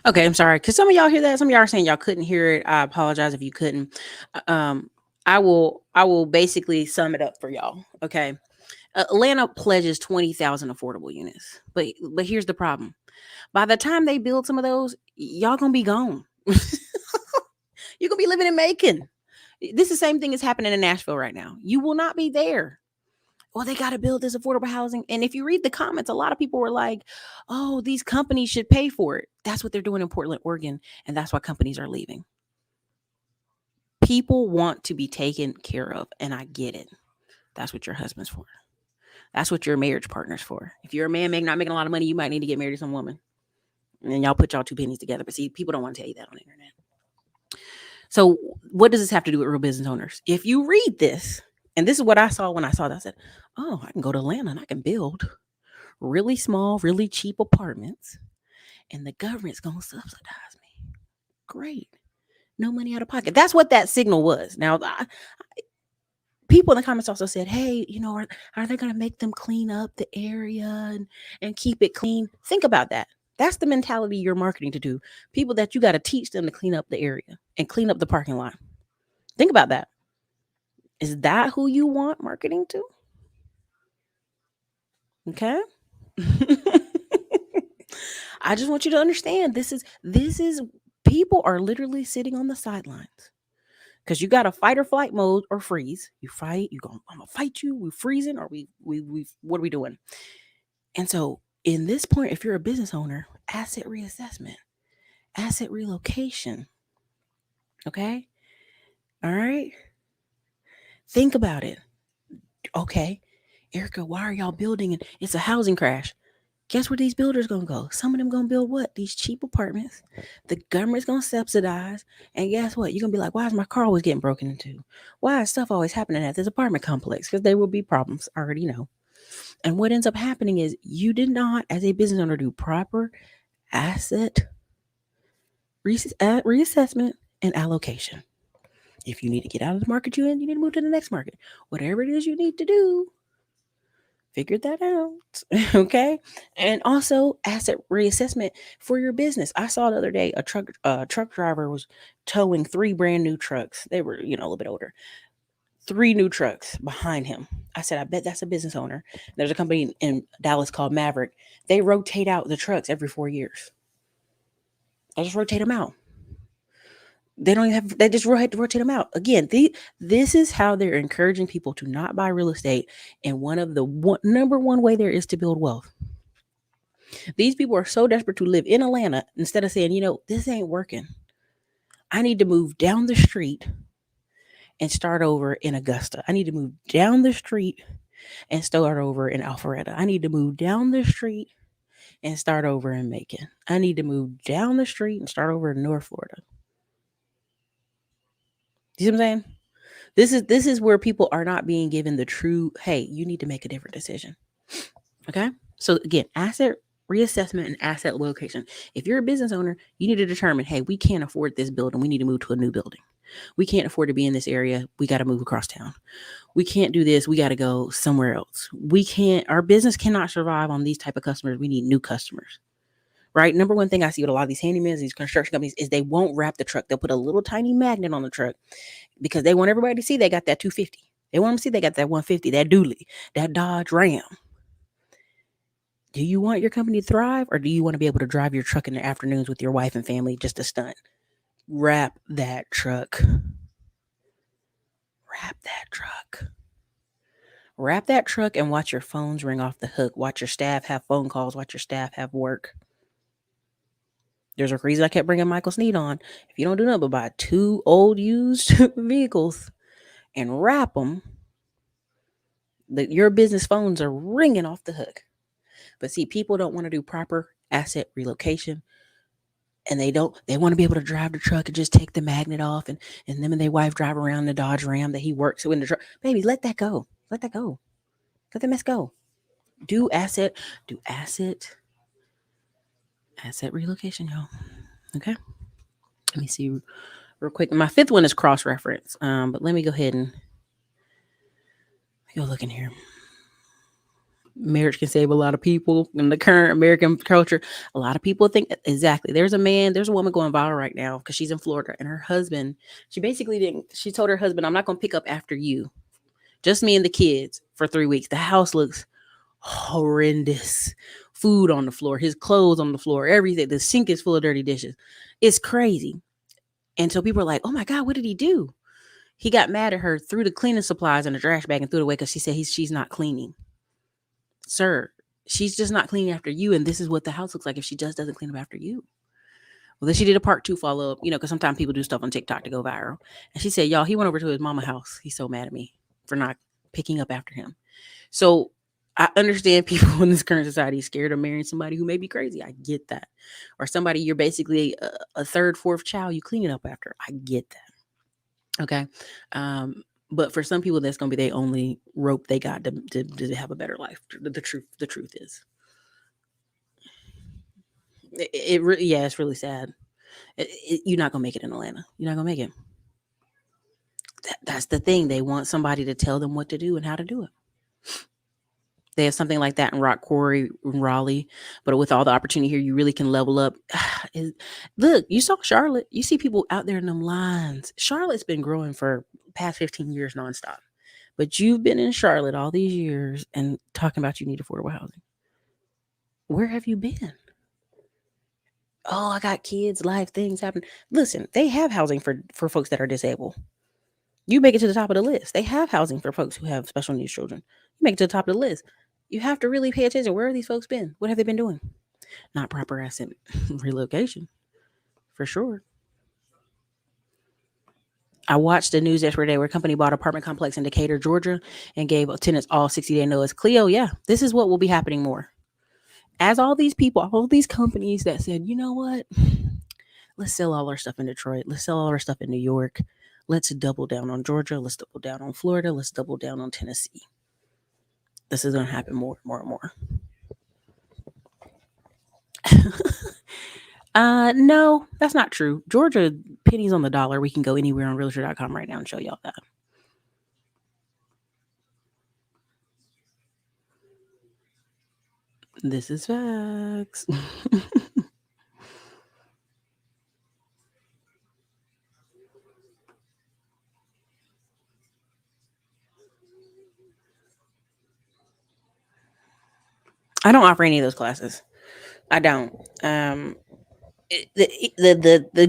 Okay, I'm sorry. Because some of y'all hear that. Some of y'all are saying y'all couldn't hear it. I apologize if you couldn't. I will basically sum it up for y'all. Okay. Atlanta pledges 20,000 affordable units. But here's the problem. By the time they build some of those, y'all gonna be gone. You're gonna be living in Macon. This is the same thing that's happening in Nashville right now. You will not be there. Well, they got to build this affordable housing. And if you read the comments, a lot of people were like, oh, these companies should pay for it. That's what they're doing in Portland, Oregon. And that's why companies are leaving. People want to be taken care of. And I get it. That's what your husband's for. That's what your marriage partner's for. If you're a man not making a lot of money, you might need to get married to some woman. And y'all put y'all two pennies together. But see, people don't want to tell you that on the internet. So what does this have to do with real business owners? If you read this, and this is what I saw when I saw that, I said, oh, I can go to Atlanta and I can build really small, really cheap apartments, and the government's going to subsidize me. Great. No money out of pocket. That's what that signal was. Now, people in the comments also said, hey, are they going to make them clean up the area and keep it clean? Think about that. That's the mentality you're marketing to do. People that you got to teach them to clean up the area and clean up the parking lot. Think about that. Is that who you want marketing to? Okay. I just want you to understand this is people are literally sitting on the sidelines because you got a fight or flight mode or freeze. You fight, I'm gonna fight you, we freezing, or we what are we doing? And so in this point, if you're a business owner, asset reassessment, asset relocation. Okay. All right. Think about it. Okay. Erica, why are y'all building it? It's a housing crash. Guess where these builders gonna go? Some of them gonna build what? These cheap apartments. The government's gonna subsidize. And guess what? You're gonna be like, why is my car always getting broken into? Why is stuff always happening at this apartment complex? Because there will be problems. I already know. And what ends up happening is you did not, as a business owner, do proper asset reassessment and allocation. If you need to get out of the market you're in, you need to move to the next market. Whatever it is you need to do, figure that out. Okay. And also asset reassessment for your business. I saw the other day a truck driver was towing 3 brand new trucks. They were, a little bit older. 3 new trucks behind him. I said, I bet that's a business owner. There's a company in Dallas called Maverick. They rotate out the trucks every 4 years. They just rotate them out. They just rotate them out. Again, this is how they're encouraging people to not buy real estate. And one of the number one way there is to build wealth. These people are so desperate to live in Atlanta instead of saying, this ain't working. I need to move down the street and start over in Augusta. I need to move down the street and start over in Alpharetta. I need to move down the street and start over in Macon. I need to move down the street and start over in North Florida. You see what I'm saying? This is where people are not being given the true, hey, you need to make a different decision. Okay? So again, asset reassessment and asset location. If you're a business owner, you need to determine, hey, we can't afford this building. We need to move to a new building. We can't afford to be in this area. We got to move across town. We can't do this. We got to go somewhere else. Our business cannot survive on these type of customers. We need new customers. Right? Number one thing I see with a lot of these handymen, these construction companies, is they won't wrap the truck. They'll put a little tiny magnet on the truck because they want everybody to see they got that 250. They want them to see they got that 150, that dually, that Dodge Ram. Do you want your company to thrive, or do you want to be able to drive your truck in the afternoons with your wife and family just to stunt? Wrap that truck. Wrap that truck. Wrap that truck and watch your phones ring off the hook. Watch your staff have phone calls. Watch your staff have work. There's a reason I kept bringing Michael Sneed on. If you don't do nothing but buy 2 old used vehicles and wrap them, your business phones are ringing off the hook. But see, people don't want to do proper asset relocation. And they want to be able to drive the truck and just take the magnet off and them and their wife drive around the Dodge Ram that he works in the truck. Baby, let that go. Let that go. Let the mess go. Do asset relocation, y'all. Okay. Let me see real quick. My 5th one is cross-reference. But let me go ahead and go look in here. Marriage can save a lot of people in the current American culture. A lot of people think exactly. There's a woman going viral right now because she's in Florida, and her husband, she told her husband, I'm not going to pick up after you. Just me and the kids for 3 weeks. The house looks horrendous. Food on the floor, his clothes on the floor, everything. The sink is full of dirty dishes. It's crazy. And so people are like, oh my God, what did he do? He got mad at her, threw the cleaning supplies in a trash bag and threw it away because she said she's not cleaning. Sir, she's just not cleaning after you. And this is what the house looks like if she just doesn't clean up after you. Well, then she did a part 2 follow-up, because sometimes people do stuff on TikTok to go viral. And she said, y'all, he went over to his mama's house. He's so mad at me for not picking up after him. So I understand people in this current society scared of marrying somebody who may be crazy. I get that. Or somebody you're basically a third, fourth child you clean it up after. I get that. Okay. Um, but for some people, that's gonna be their only rope they got to have a better life. The truth is, yeah, it's really sad. You're not gonna make it in Atlanta. You're not gonna make it. That's the thing. They want somebody to tell them what to do and how to do it. They have something like that in Rock Quarry, in Raleigh, but with all the opportunity here, you really can level up. Look, you saw Charlotte. You see people out there in them lines. Charlotte's been growing for past 15 years nonstop. But you've been in Charlotte all these years and talking about you need affordable housing. Where have you been? Oh, I got kids, life, things happen. Listen, they have housing for folks that are disabled. You make it to the top of the list. They have housing for folks who have special needs children. You make it to the top of the list. You have to really pay attention. Where have these folks been? What have they been doing? Not proper asset relocation, for sure. I watched the news yesterday where a company bought an apartment complex in Decatur, Georgia, and gave tenants all 60-day notice. Cleo, yeah, this is what will be happening more. As all these people, all these companies that said, you know what, let's sell all our stuff in Detroit, let's sell all our stuff in New York, let's double down on Georgia, let's double down on Florida, let's double down on Tennessee. This is going to happen more and more. No, that's not true. Georgia, pennies on the dollar. We can go anywhere on realtor.com right now and show y'all that. This is facts. I don't offer any of those classes. I don't. The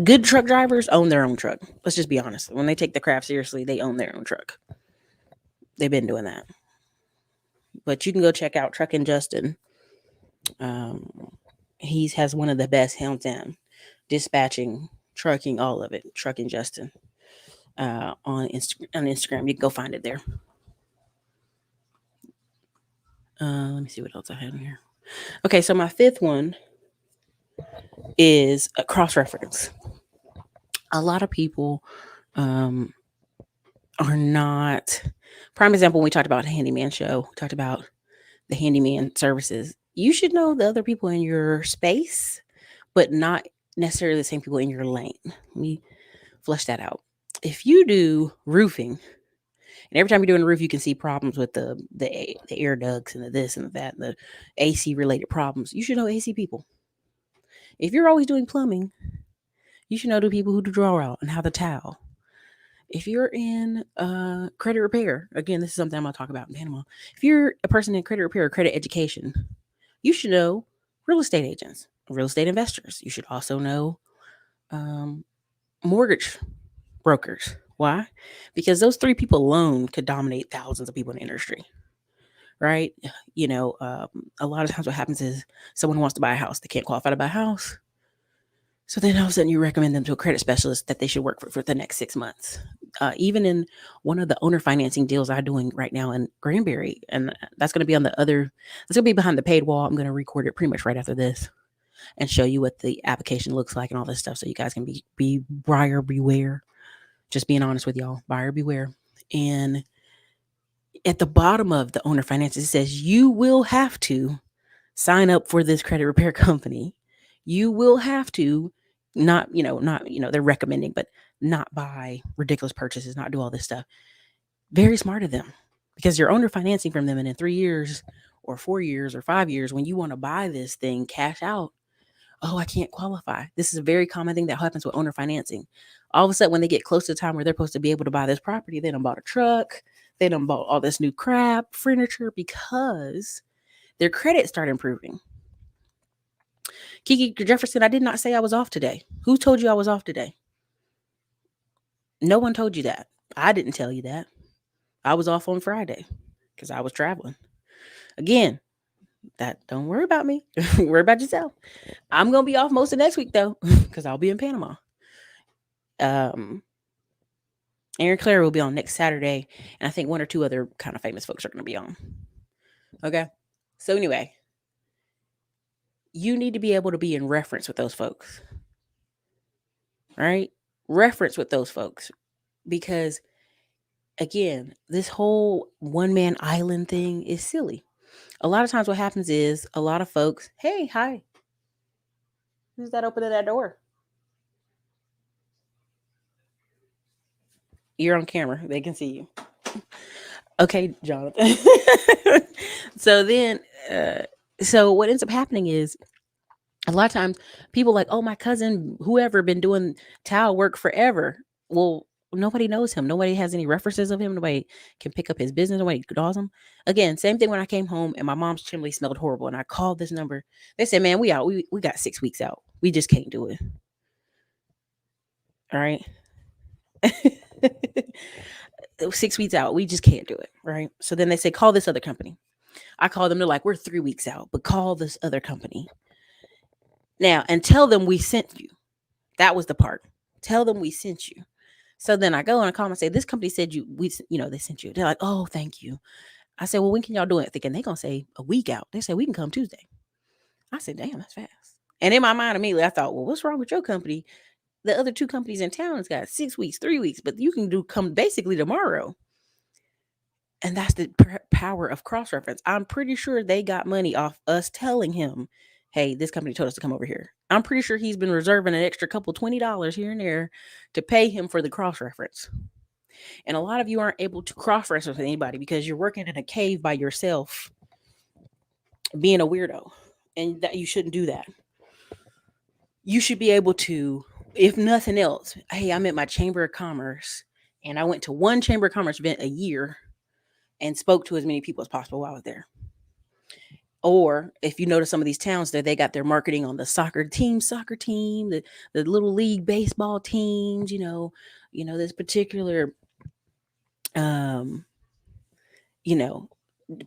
good truck drivers own their own truck. Let's just be honest. When they take the craft seriously, they own their own truck. They've been doing that. But you can go check out Truckin' Justin. He has one of the best hands down dispatching, trucking, all of it. Truckin' Justin on Instagram. You can go find it there. Let me see what else I had in here. Okay, so my fifth one is a cross reference. A lot of people are not. Prime example, when we talked about the handyman show, we talked about the handyman services. You should know the other people in your space, but not necessarily the same people in your lane. Let me flesh that out. If you do roofing, and every time you're doing a roof, you can see problems with the air ducts and the this and the that, and the AC related problems. You should know AC people. If you're always doing plumbing, you should know the people who do draw out and how to towel. If you're in credit repair, again, this is something I'm going to talk about in Panama. If you're a person in credit repair or credit education, you should know real estate agents, real estate investors. You should also know mortgage brokers. Why? Because those three people alone could dominate thousands of people in the industry, right? A lot of times what happens is someone wants to buy a house. They can't qualify to buy a house. So then all of a sudden you recommend them to a credit specialist that they should work for the next 6 months. Even in one of the owner financing deals I'm doing right now in Granbury, and that's going to be that's going to be behind the paid wall. I'm going to record it pretty much right after this and show you what the application looks like and all this stuff so you guys can be buyer beware. Just being honest with y'all, buyer beware. And at the bottom of the owner finances, it says you will have to sign up for this credit repair company. You will have to not, they're recommending, but not buy ridiculous purchases, not do all this stuff. Very smart of them because you're owner financing from them. And in 3 years or 4 years or 5 years, when you want to buy this thing, cash out, oh, I can't qualify. This is a very common thing that happens with owner financing. All of a sudden, when they get close to the time where they're supposed to be able to buy this property, they done bought a truck, they done bought all this new crap, furniture, because their credit started improving. Kiki Jefferson, I did not say I was off today. Who told you I was off today? No one told you that. I didn't tell you that. I was off on Friday because I was traveling. Again, don't worry about me. Worry about yourself. I'm going to be off most of next week, though, because I'll be in Panama. Aaron Claire will be on next Saturday, and I think one or two other kind of famous folks are going to be on. Okay. So anyway, you need to be able to be in reference with those folks, right? Reference with those folks because again, this whole one man island thing is silly. A lot of times what happens is a lot of folks, hey, hi, who's that opening that door? You're on camera. They can see you. Okay, Jonathan. so then, uh, so what ends up happening is a lot of times people like, oh, my cousin, whoever, been doing towel work forever. Well, nobody knows him. Nobody has any references of him. Nobody can pick up his business. Nobody knows him. Again, same thing when I came home and my mom's chimney smelled horrible and I called this number. They said, man, we out. We got 6 weeks out. We just can't do it. All right. 6 weeks out. We just can't do it. Right. So then they say, call this other company. I call them. They're like, we're 3 weeks out, but call this other company now and tell them we sent you. That was the part. Tell them we sent you. So then I go and I call them and say, this company said they sent you. They're like, oh, thank you. I said, well, when can y'all do it? Thinking they're going to say a week out. They say, we can come Tuesday. I said, damn, that's fast. And in my mind, immediately, I thought, well, what's wrong with your company? The other two companies in town has got 6 weeks, 3 weeks, but you can come basically tomorrow. And that's the power of cross reference. I'm pretty sure they got money off us telling him, hey, this company told us to come over here. I'm pretty sure he's been reserving an extra couple $20 here and there to pay him for the cross reference. And a lot of you aren't able to cross reference with anybody because you're working in a cave by yourself, being a weirdo. And that you shouldn't do that. You should be able to, if nothing else, hey, I'm at my Chamber of Commerce and I went to one Chamber of Commerce event a year and spoke to as many people as possible while I was there. Or if you notice some of these towns that they got their marketing on the soccer team, the little league baseball teams, this particular um,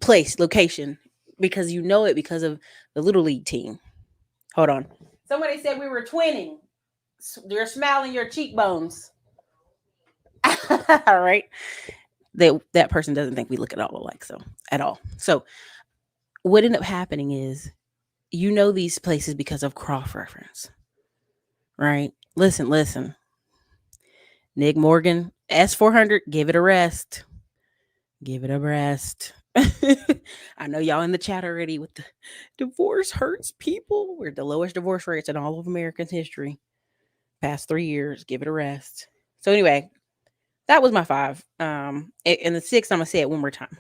place, location, because you know it because of the little league team. Hold on. Somebody said we were twinning. You're smiling your cheekbones. All right. That person doesn't think we look at all alike, so at all. So what ended up happening is these places because of cross reference, right? Listen. Nick Morgan, S400, give it a rest. Give it a rest. I know y'all in the chat already with the divorce hurts people. We're the lowest divorce rates in all of American history. Past 3 years, give it a rest. So anyway, that was my 5. And the 6, I'm going to say it one more time.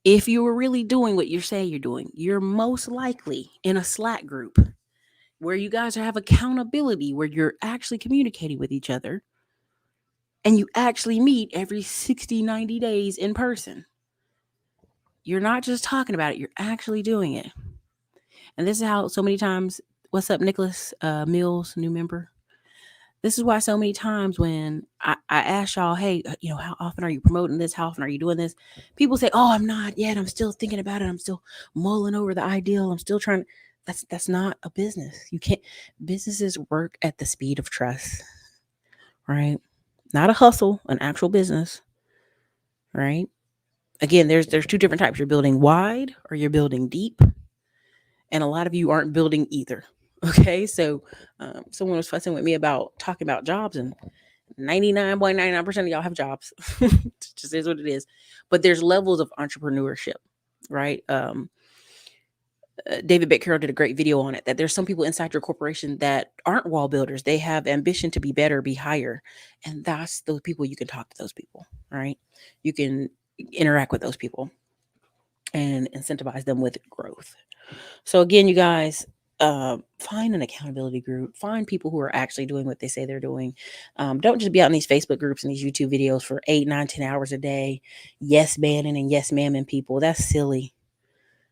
If you were really doing what you say you're doing, you're most likely in a Slack group where you guys have accountability, where you're actually communicating with each other, and you actually meet every 60, 90 days in person. You're not just talking about it, you're actually doing it. And this is how so many times, what's up, Nicholas Mills, new member? This is why so many times when I ask y'all, hey, how often are you promoting this? How often are you doing this? People say, oh, I'm not yet. I'm still thinking about it. I'm still mulling over the ideal. I'm still trying. That's not a business. You can't. Businesses work at the speed of trust, right? Not a hustle, an actual business, right? Again, there's 2 different types. You're building wide or you're building deep. And a lot of you aren't building either. Okay, so someone was fussing with me about talking about jobs, and 99.99% of y'all have jobs. It just is what it is. But there's levels of entrepreneurship, right? David Beck-Carroll did a great video on it, that there's some people inside your corporation that aren't wall builders. They have ambition to be better, be higher. And that's those people. You can talk to those people, right? You can interact with those people and incentivize them with growth. So again, you guys, find an accountability group, find people who are actually doing what they say they're doing. Don't just be out in these Facebook groups and these YouTube videos for 8, 9, 10 hours a day. Yes, manning and yes, ma'aming people. That's silly.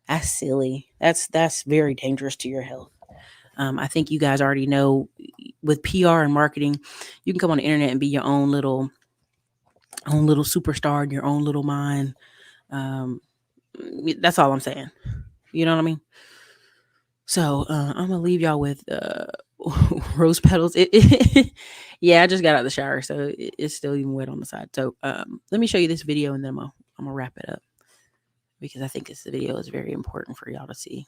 That's silly. That's very dangerous to your health. I think you guys already know with PR and marketing, you can come on the internet and be your own little superstar in your own little mind. That's all I'm saying. You know what I mean? So I'm gonna leave y'all with rose petals. Yeah, I just got out of the shower, so it's still even wet on the side. So let me show you this video, and then I'm gonna gonna wrap it up because I think this video is very important for y'all to see.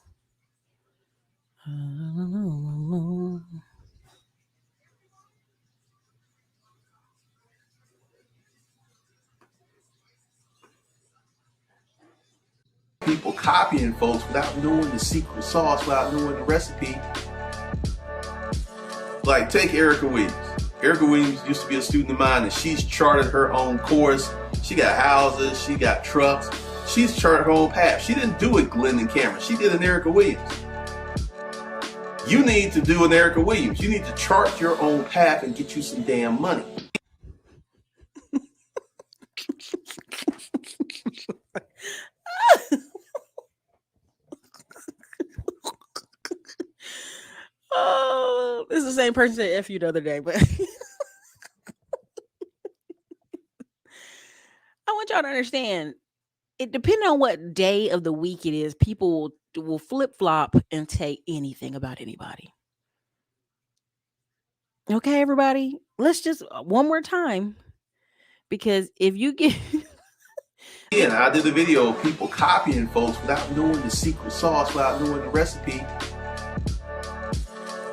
People copying folks without knowing the secret sauce, without knowing the recipe. Like, take Erica Williams. Erica Williams used to be a student of mine, and she's charted her own course. She got houses, she got trucks. She's charted her own path. She didn't do it Glenn and Cameron. She did an Erica Williams. You need to do an Erica Williams. You need to chart your own path and get you some damn money. Oh, this is the same person that F you the other day, but I want y'all to understand, it depending on what day of the week it is, people will flip-flop and say anything about anybody. Okay, everybody, let's just one more time, because if you get Again, I did a video of people copying folks without knowing the secret sauce, without knowing the recipe.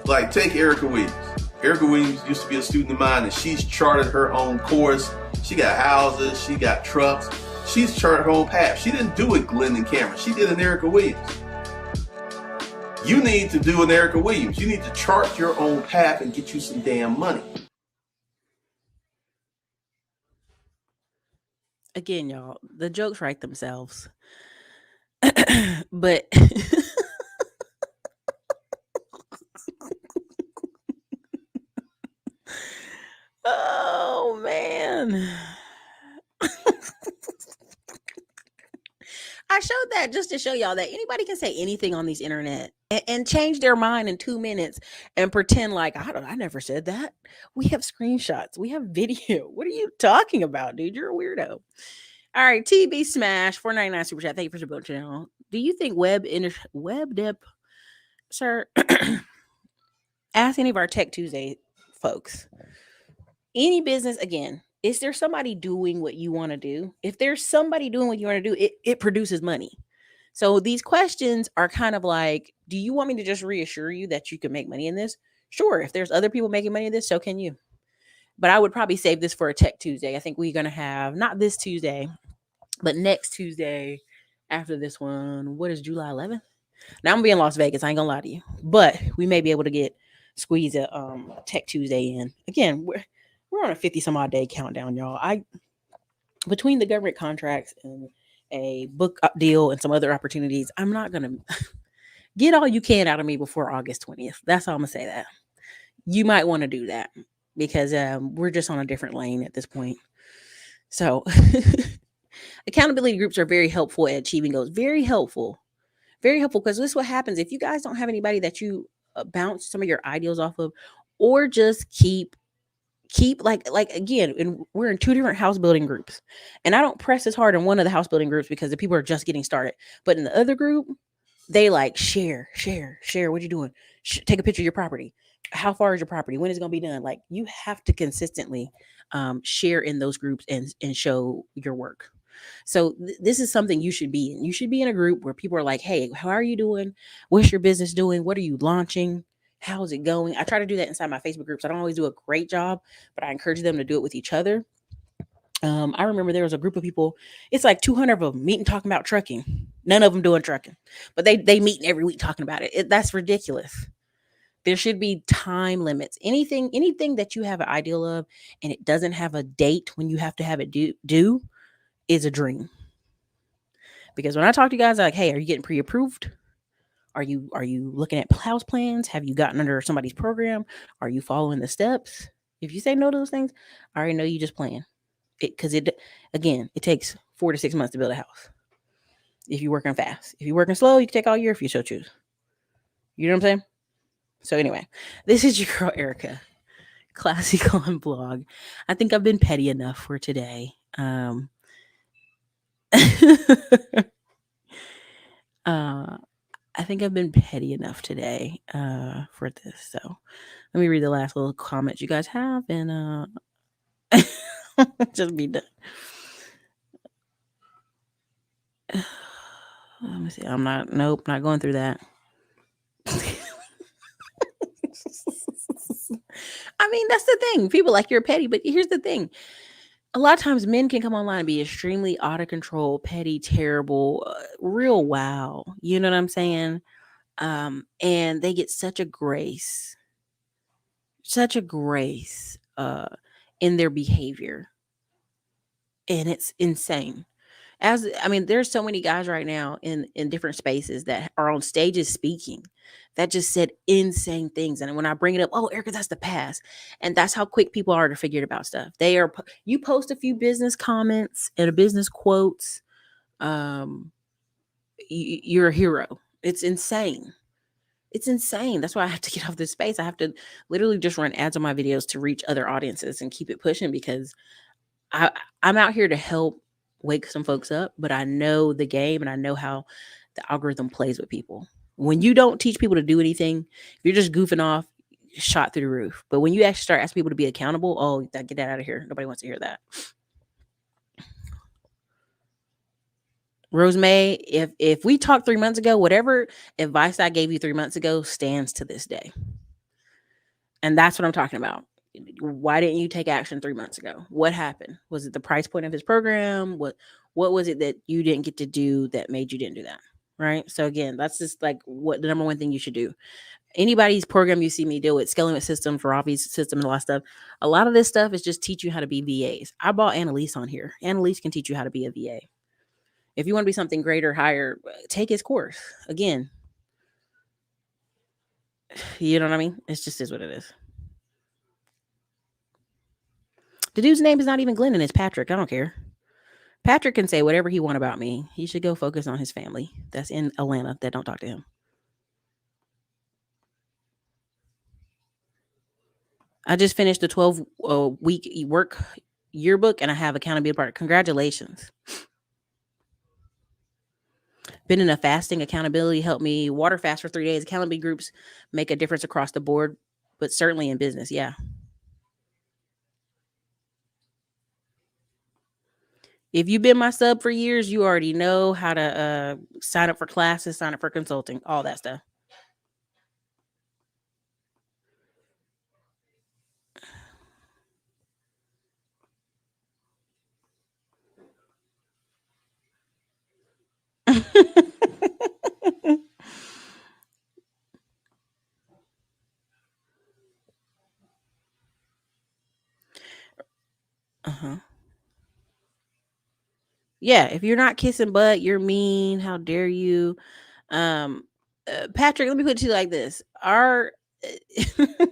Like, take Erica Williams. Erica Williams used to be a student of mine, and she's charted her own course. She got houses, she got trucks. She's charted her own path. She didn't do it Glenn and Cameron. She did an Erica Williams. You need to do an Erica Williams. You need to chart your own path and get you some damn money. Again, y'all, the jokes write themselves. But oh man. I showed that just to show y'all that anybody can say anything on these internet and change their mind in 2 minutes and pretend like I never said that. We have screenshots. We have video. What are you talking about, dude? You're a weirdo. All right, TB Smash 499 super chat. Thank you for supporting the channel. Do you think web dev, sir? Ask any of our Tech Tuesday folks. Any business, again, is there somebody doing what you want to do? If there's somebody doing what you want to do, it produces money. So these questions are kind of like, do you want me to just reassure you that you can make money in this? Sure. If there's other people making money in this, so can you. But I would probably save this for a Tech Tuesday. I think we're going to have, not this Tuesday, but next Tuesday after this one. What is July 11th? Now I'm going to be in Las Vegas. I ain't going to lie to you. But we may be able to squeeze a Tech Tuesday in. Again, we're on a 50 some odd day countdown, y'all. Between the government contracts and a book deal and some other opportunities, I'm not going to get all you can out of me before August 20th. That's all I'm going to say. That you might want to do that because we're just on a different lane at this point. So accountability groups are very helpful at achieving goals. Very helpful because this is what happens if you guys don't have anybody that you bounce some of your ideals off of, or just keep like again, and we're in 2 different house building groups, and I don't press as hard in one of the house building groups because the people are just getting started, but in the other group they like share what you doing, take a picture of your property, how far is your property, when is it going to be done. Like, you have to consistently share in those groups and show your work. So this is something you should be in. You should be in a group where people are like, hey, how are you doing, what's your business doing, what are you launching, how's it going? I try to do that inside my Facebook groups. I don't always do a great job, but I encourage them to do it with each other. I remember there was a group of people, it's like 200 of them meeting talking about trucking. None of them doing trucking, but they meeting every week talking about it. That's ridiculous. There should be time limits. Anything that you have an ideal of and it doesn't have a date when you have to have it due is a dream. Because when I talk to you guys, like, hey, are you getting pre-approved? Are you looking at house plans? Have you gotten under somebody's program? Are you following the steps? If you say no to those things, I already know you just playing. Because it takes 4 to 6 months to build a house. If you're working fast. If you're working slow, you can take all year if you so choose. You know what I'm saying? So anyway, this is your girl Erica, Classy Con Blog. I think I've been petty enough for today. I think I've been petty enough today for this. So let me read the last little comments you guys have and just be done. me see. Not going through that. I mean, that's the thing. People like you're petty, but here's the thing. A lot of times men can come online and be extremely out of control, petty, terrible, real wow. You know what I'm saying? And they get such a grace in their behavior. And it's insane. There's so many guys right now in different spaces that are on stages speaking that just said insane things. And when I bring it up, oh, Erica, that's the past. And that's how quick people are to forget about stuff. You post a few business comments and a business quotes, you're a hero. It's insane. It's insane. That's why I have to get off this space. I have to literally just run ads on my videos to reach other audiences and keep it pushing, because I'm out here to help wake some folks up, but I know the game and I know how the algorithm plays with people. When you don't teach people to do anything, if you're just goofing off, shot through the roof. But when you actually start asking people to be accountable, oh, get that out of here. Nobody wants to hear that. Rosemay, if we talked 3 months ago, whatever advice I gave you 3 months ago stands to this day. And that's what I'm talking about. Why didn't you take action 3 months ago? What happened? Was it the price point of his program? What was it that you didn't get to do that made you didn't do that? Right. So again, that's just like what the number one thing you should do. Anybody's program you see me deal with, scaling with systems, Ravi's system, and a lot of stuff. A lot of this stuff is just teach you how to be VAs. I bought Annalise on here. Annalise can teach you how to be a VA. If you want to be something greater, higher, take his course. Again, you know what I mean? It just is what it is. The dude's name is not even Glennon, it's Patrick. I don't care. Patrick can say whatever he want about me. He should go focus on his family that's in Atlanta that don't talk to him. I just finished the 12-week work yearbook and I have accountability part. Congratulations. Been in a fasting accountability, helped me water fast for 3 days. Accountability groups make a difference across the board, but certainly in business. Yeah. If you've been my sub for years, you already know how to sign up for classes, sign up for consulting, all that stuff. Uh-huh. Yeah, if you're not kissing butt, you're mean. How dare you? Patrick, let me put it to you like this. Let me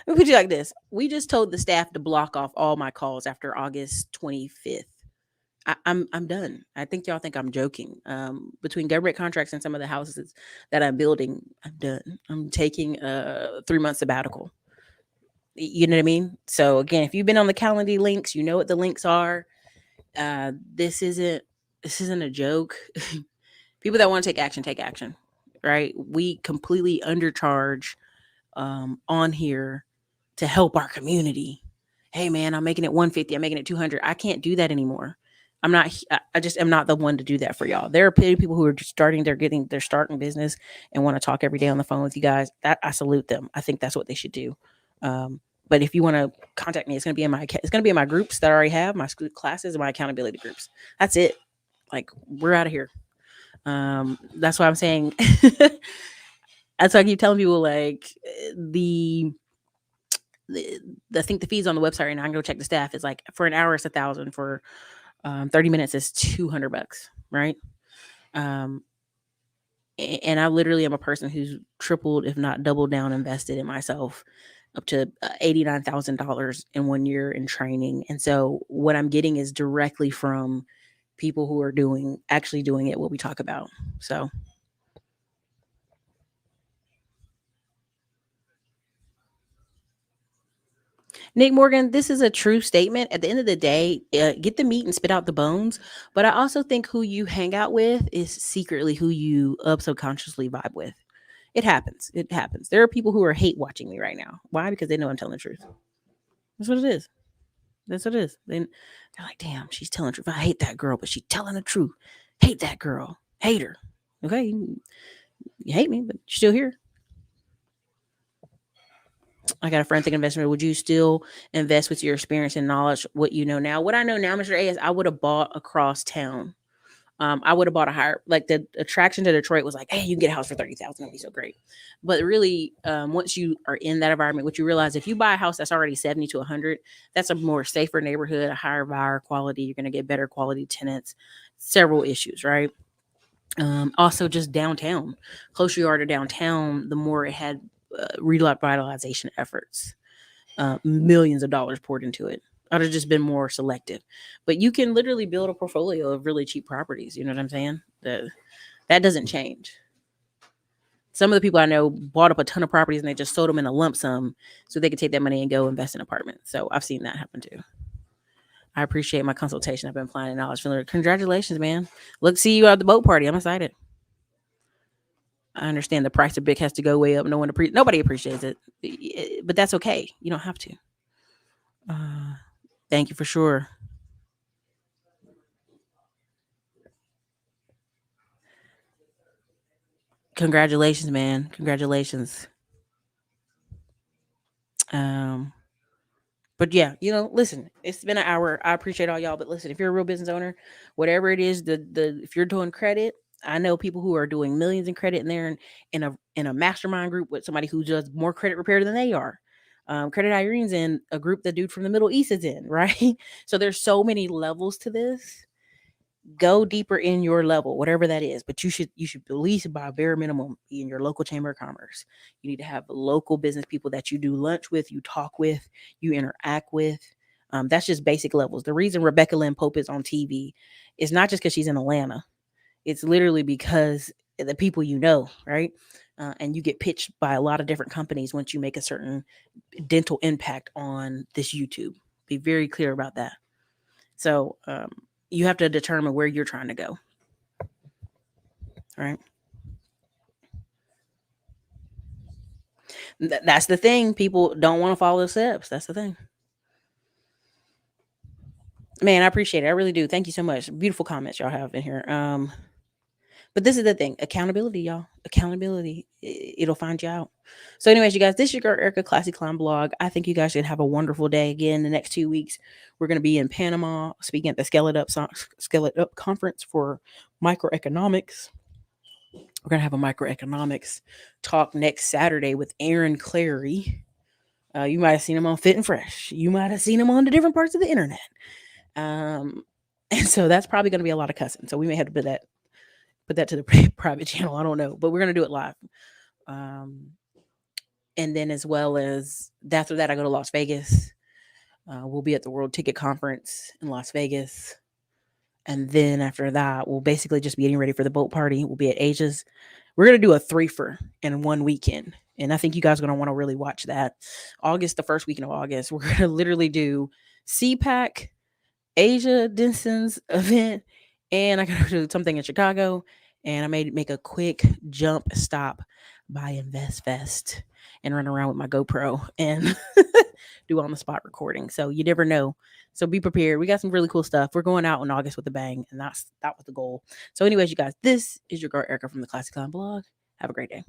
put it like this. We just told the staff to block off all my calls after August 25th. I'm done. I think y'all think I'm joking. Between government contracts and some of the houses that I'm building, I'm done. I'm taking a 3-month sabbatical. You know what I mean? So again, if you've been on the Calendly links, you know what the links are. This isn't a joke. People that want to take action, right? We completely undercharge on here to help our community. Hey man, I'm making it 150, I'm making it 200. I can't do that anymore. I just am not the one to do that for y'all. There are people who are just starting business and want to talk every day on the phone with you guys. That I salute them. I think that's what they should do. But if you want to contact me, it's going to be in my groups that I already have, my school classes and my accountability groups. That's it. Like, we're out of here. That's why I'm saying, that's why I keep telling people, like, I think the fees on the website right now, I can go check the staff, is like, for an hour it's $1,000, for 30 minutes is $200, right? And I literally am a person who's tripled, if not doubled down, invested in myself, up to $89,000 in 1 year in training. And so what I'm getting is directly from people who are actually doing it, what we talk about. So Nick Morgan, this is a true statement. At the end of the day, get the meat and spit out the bones. But I also think who you hang out with is secretly who you subconsciously vibe with. It happens. It happens. There are people who are hate watching me right now. Why? Because they know I'm telling the truth. That's what it is. That's what it is. They're like, damn, she's telling the truth. I hate that girl, but she's telling the truth. Hate that girl. Hate her. Okay, you hate me, but you're still here. I got a friend thinking investment. Would you still invest with your experience and knowledge, what you know now? What I know now, Mr. A, is I would have bought across town. I would have bought a higher, like the attraction to Detroit was like, hey, you can get a house for 30,000. That'd be so great. But really, once you are in that environment, what you realize, if you buy a house that's already 70 to 100, that's a more safer neighborhood, a higher buyer quality. You're going to get better quality tenants, several issues, right? Also, just downtown. Closer you are to downtown, the more it had revitalization efforts, millions of dollars poured into it. I'd have just been more selective. But you can literally build a portfolio of really cheap properties. You know what I'm saying? That doesn't change. Some of the people I know bought up a ton of properties and they just sold them in a lump sum so they could take that money and go invest in apartments. So I've seen that happen too. I appreciate my consultation. I've been applying knowledge. Congratulations, man. Look, see you at the boat party. I'm excited. I understand the price of big has to go way up. Nobody appreciates it, but that's okay. You don't have to. Thank you for sure. Congratulations, man. Congratulations. Um, but yeah, listen, it's been an hour. I appreciate all y'all, but listen, if you're a real business owner, whatever it is, if you're doing credit, I know people who are doing millions in credit, and they're in a mastermind group with somebody who does more credit repair than they are. Credit Irene's in a group the dude from the Middle East is in, right? So there's so many levels to this. Go deeper in your level, whatever that is. But you should at least, by a bare minimum, be in your local chamber of commerce. You need to have local business people that you do lunch with, you talk with, you interact with. That's just basic levels. The reason Rebecca Lynn Pope is on TV is not just because she's in Atlanta. It's literally because the people right? And you get pitched by a lot of different companies once you make a certain dental impact on this YouTube. Be very clear about that. So you have to determine where you're trying to go. Right. That's the thing. People don't want to follow the steps. That's the thing. Man, I appreciate it. I really do. Thank you so much. Beautiful comments y'all have in here. But this is the thing. Accountability, y'all. Accountability. It'll find you out. So, anyways, you guys, this is your girl Erica Classy Clown blog. I think you guys should have a wonderful day. Again, the next 2 weeks, we're going to be in Panama speaking at the Scale It Up conference for microeconomics. We're going to have a microeconomics talk next Saturday with Aaron Clary. You might have seen him on Fit and Fresh. You might have seen him on the different parts of the internet. And so that's probably going to be a lot of cussing. So we may have to put that to the private channel. I don't know, but we're going to do it live. And then as well as after that, I go to Las Vegas. We'll be at the World Ticket Conference in Las Vegas. And then after that, we'll basically just be getting ready for the boat party. We'll be at Asia's. We're going to do a threefer in one weekend. And I think you guys are going to want to really watch that. The first weekend of August, we're going to literally do CPAC, Asia Denson's event, and I got to do something in Chicago. And I may make a quick jump stop by InvestFest and run around with my GoPro and do on the spot recording. So you never know. So be prepared. We got some really cool stuff. We're going out in August with a bang, and that was the goal. So anyways, you guys, this is your girl Erica from the Classic Clown blog. Have a great day.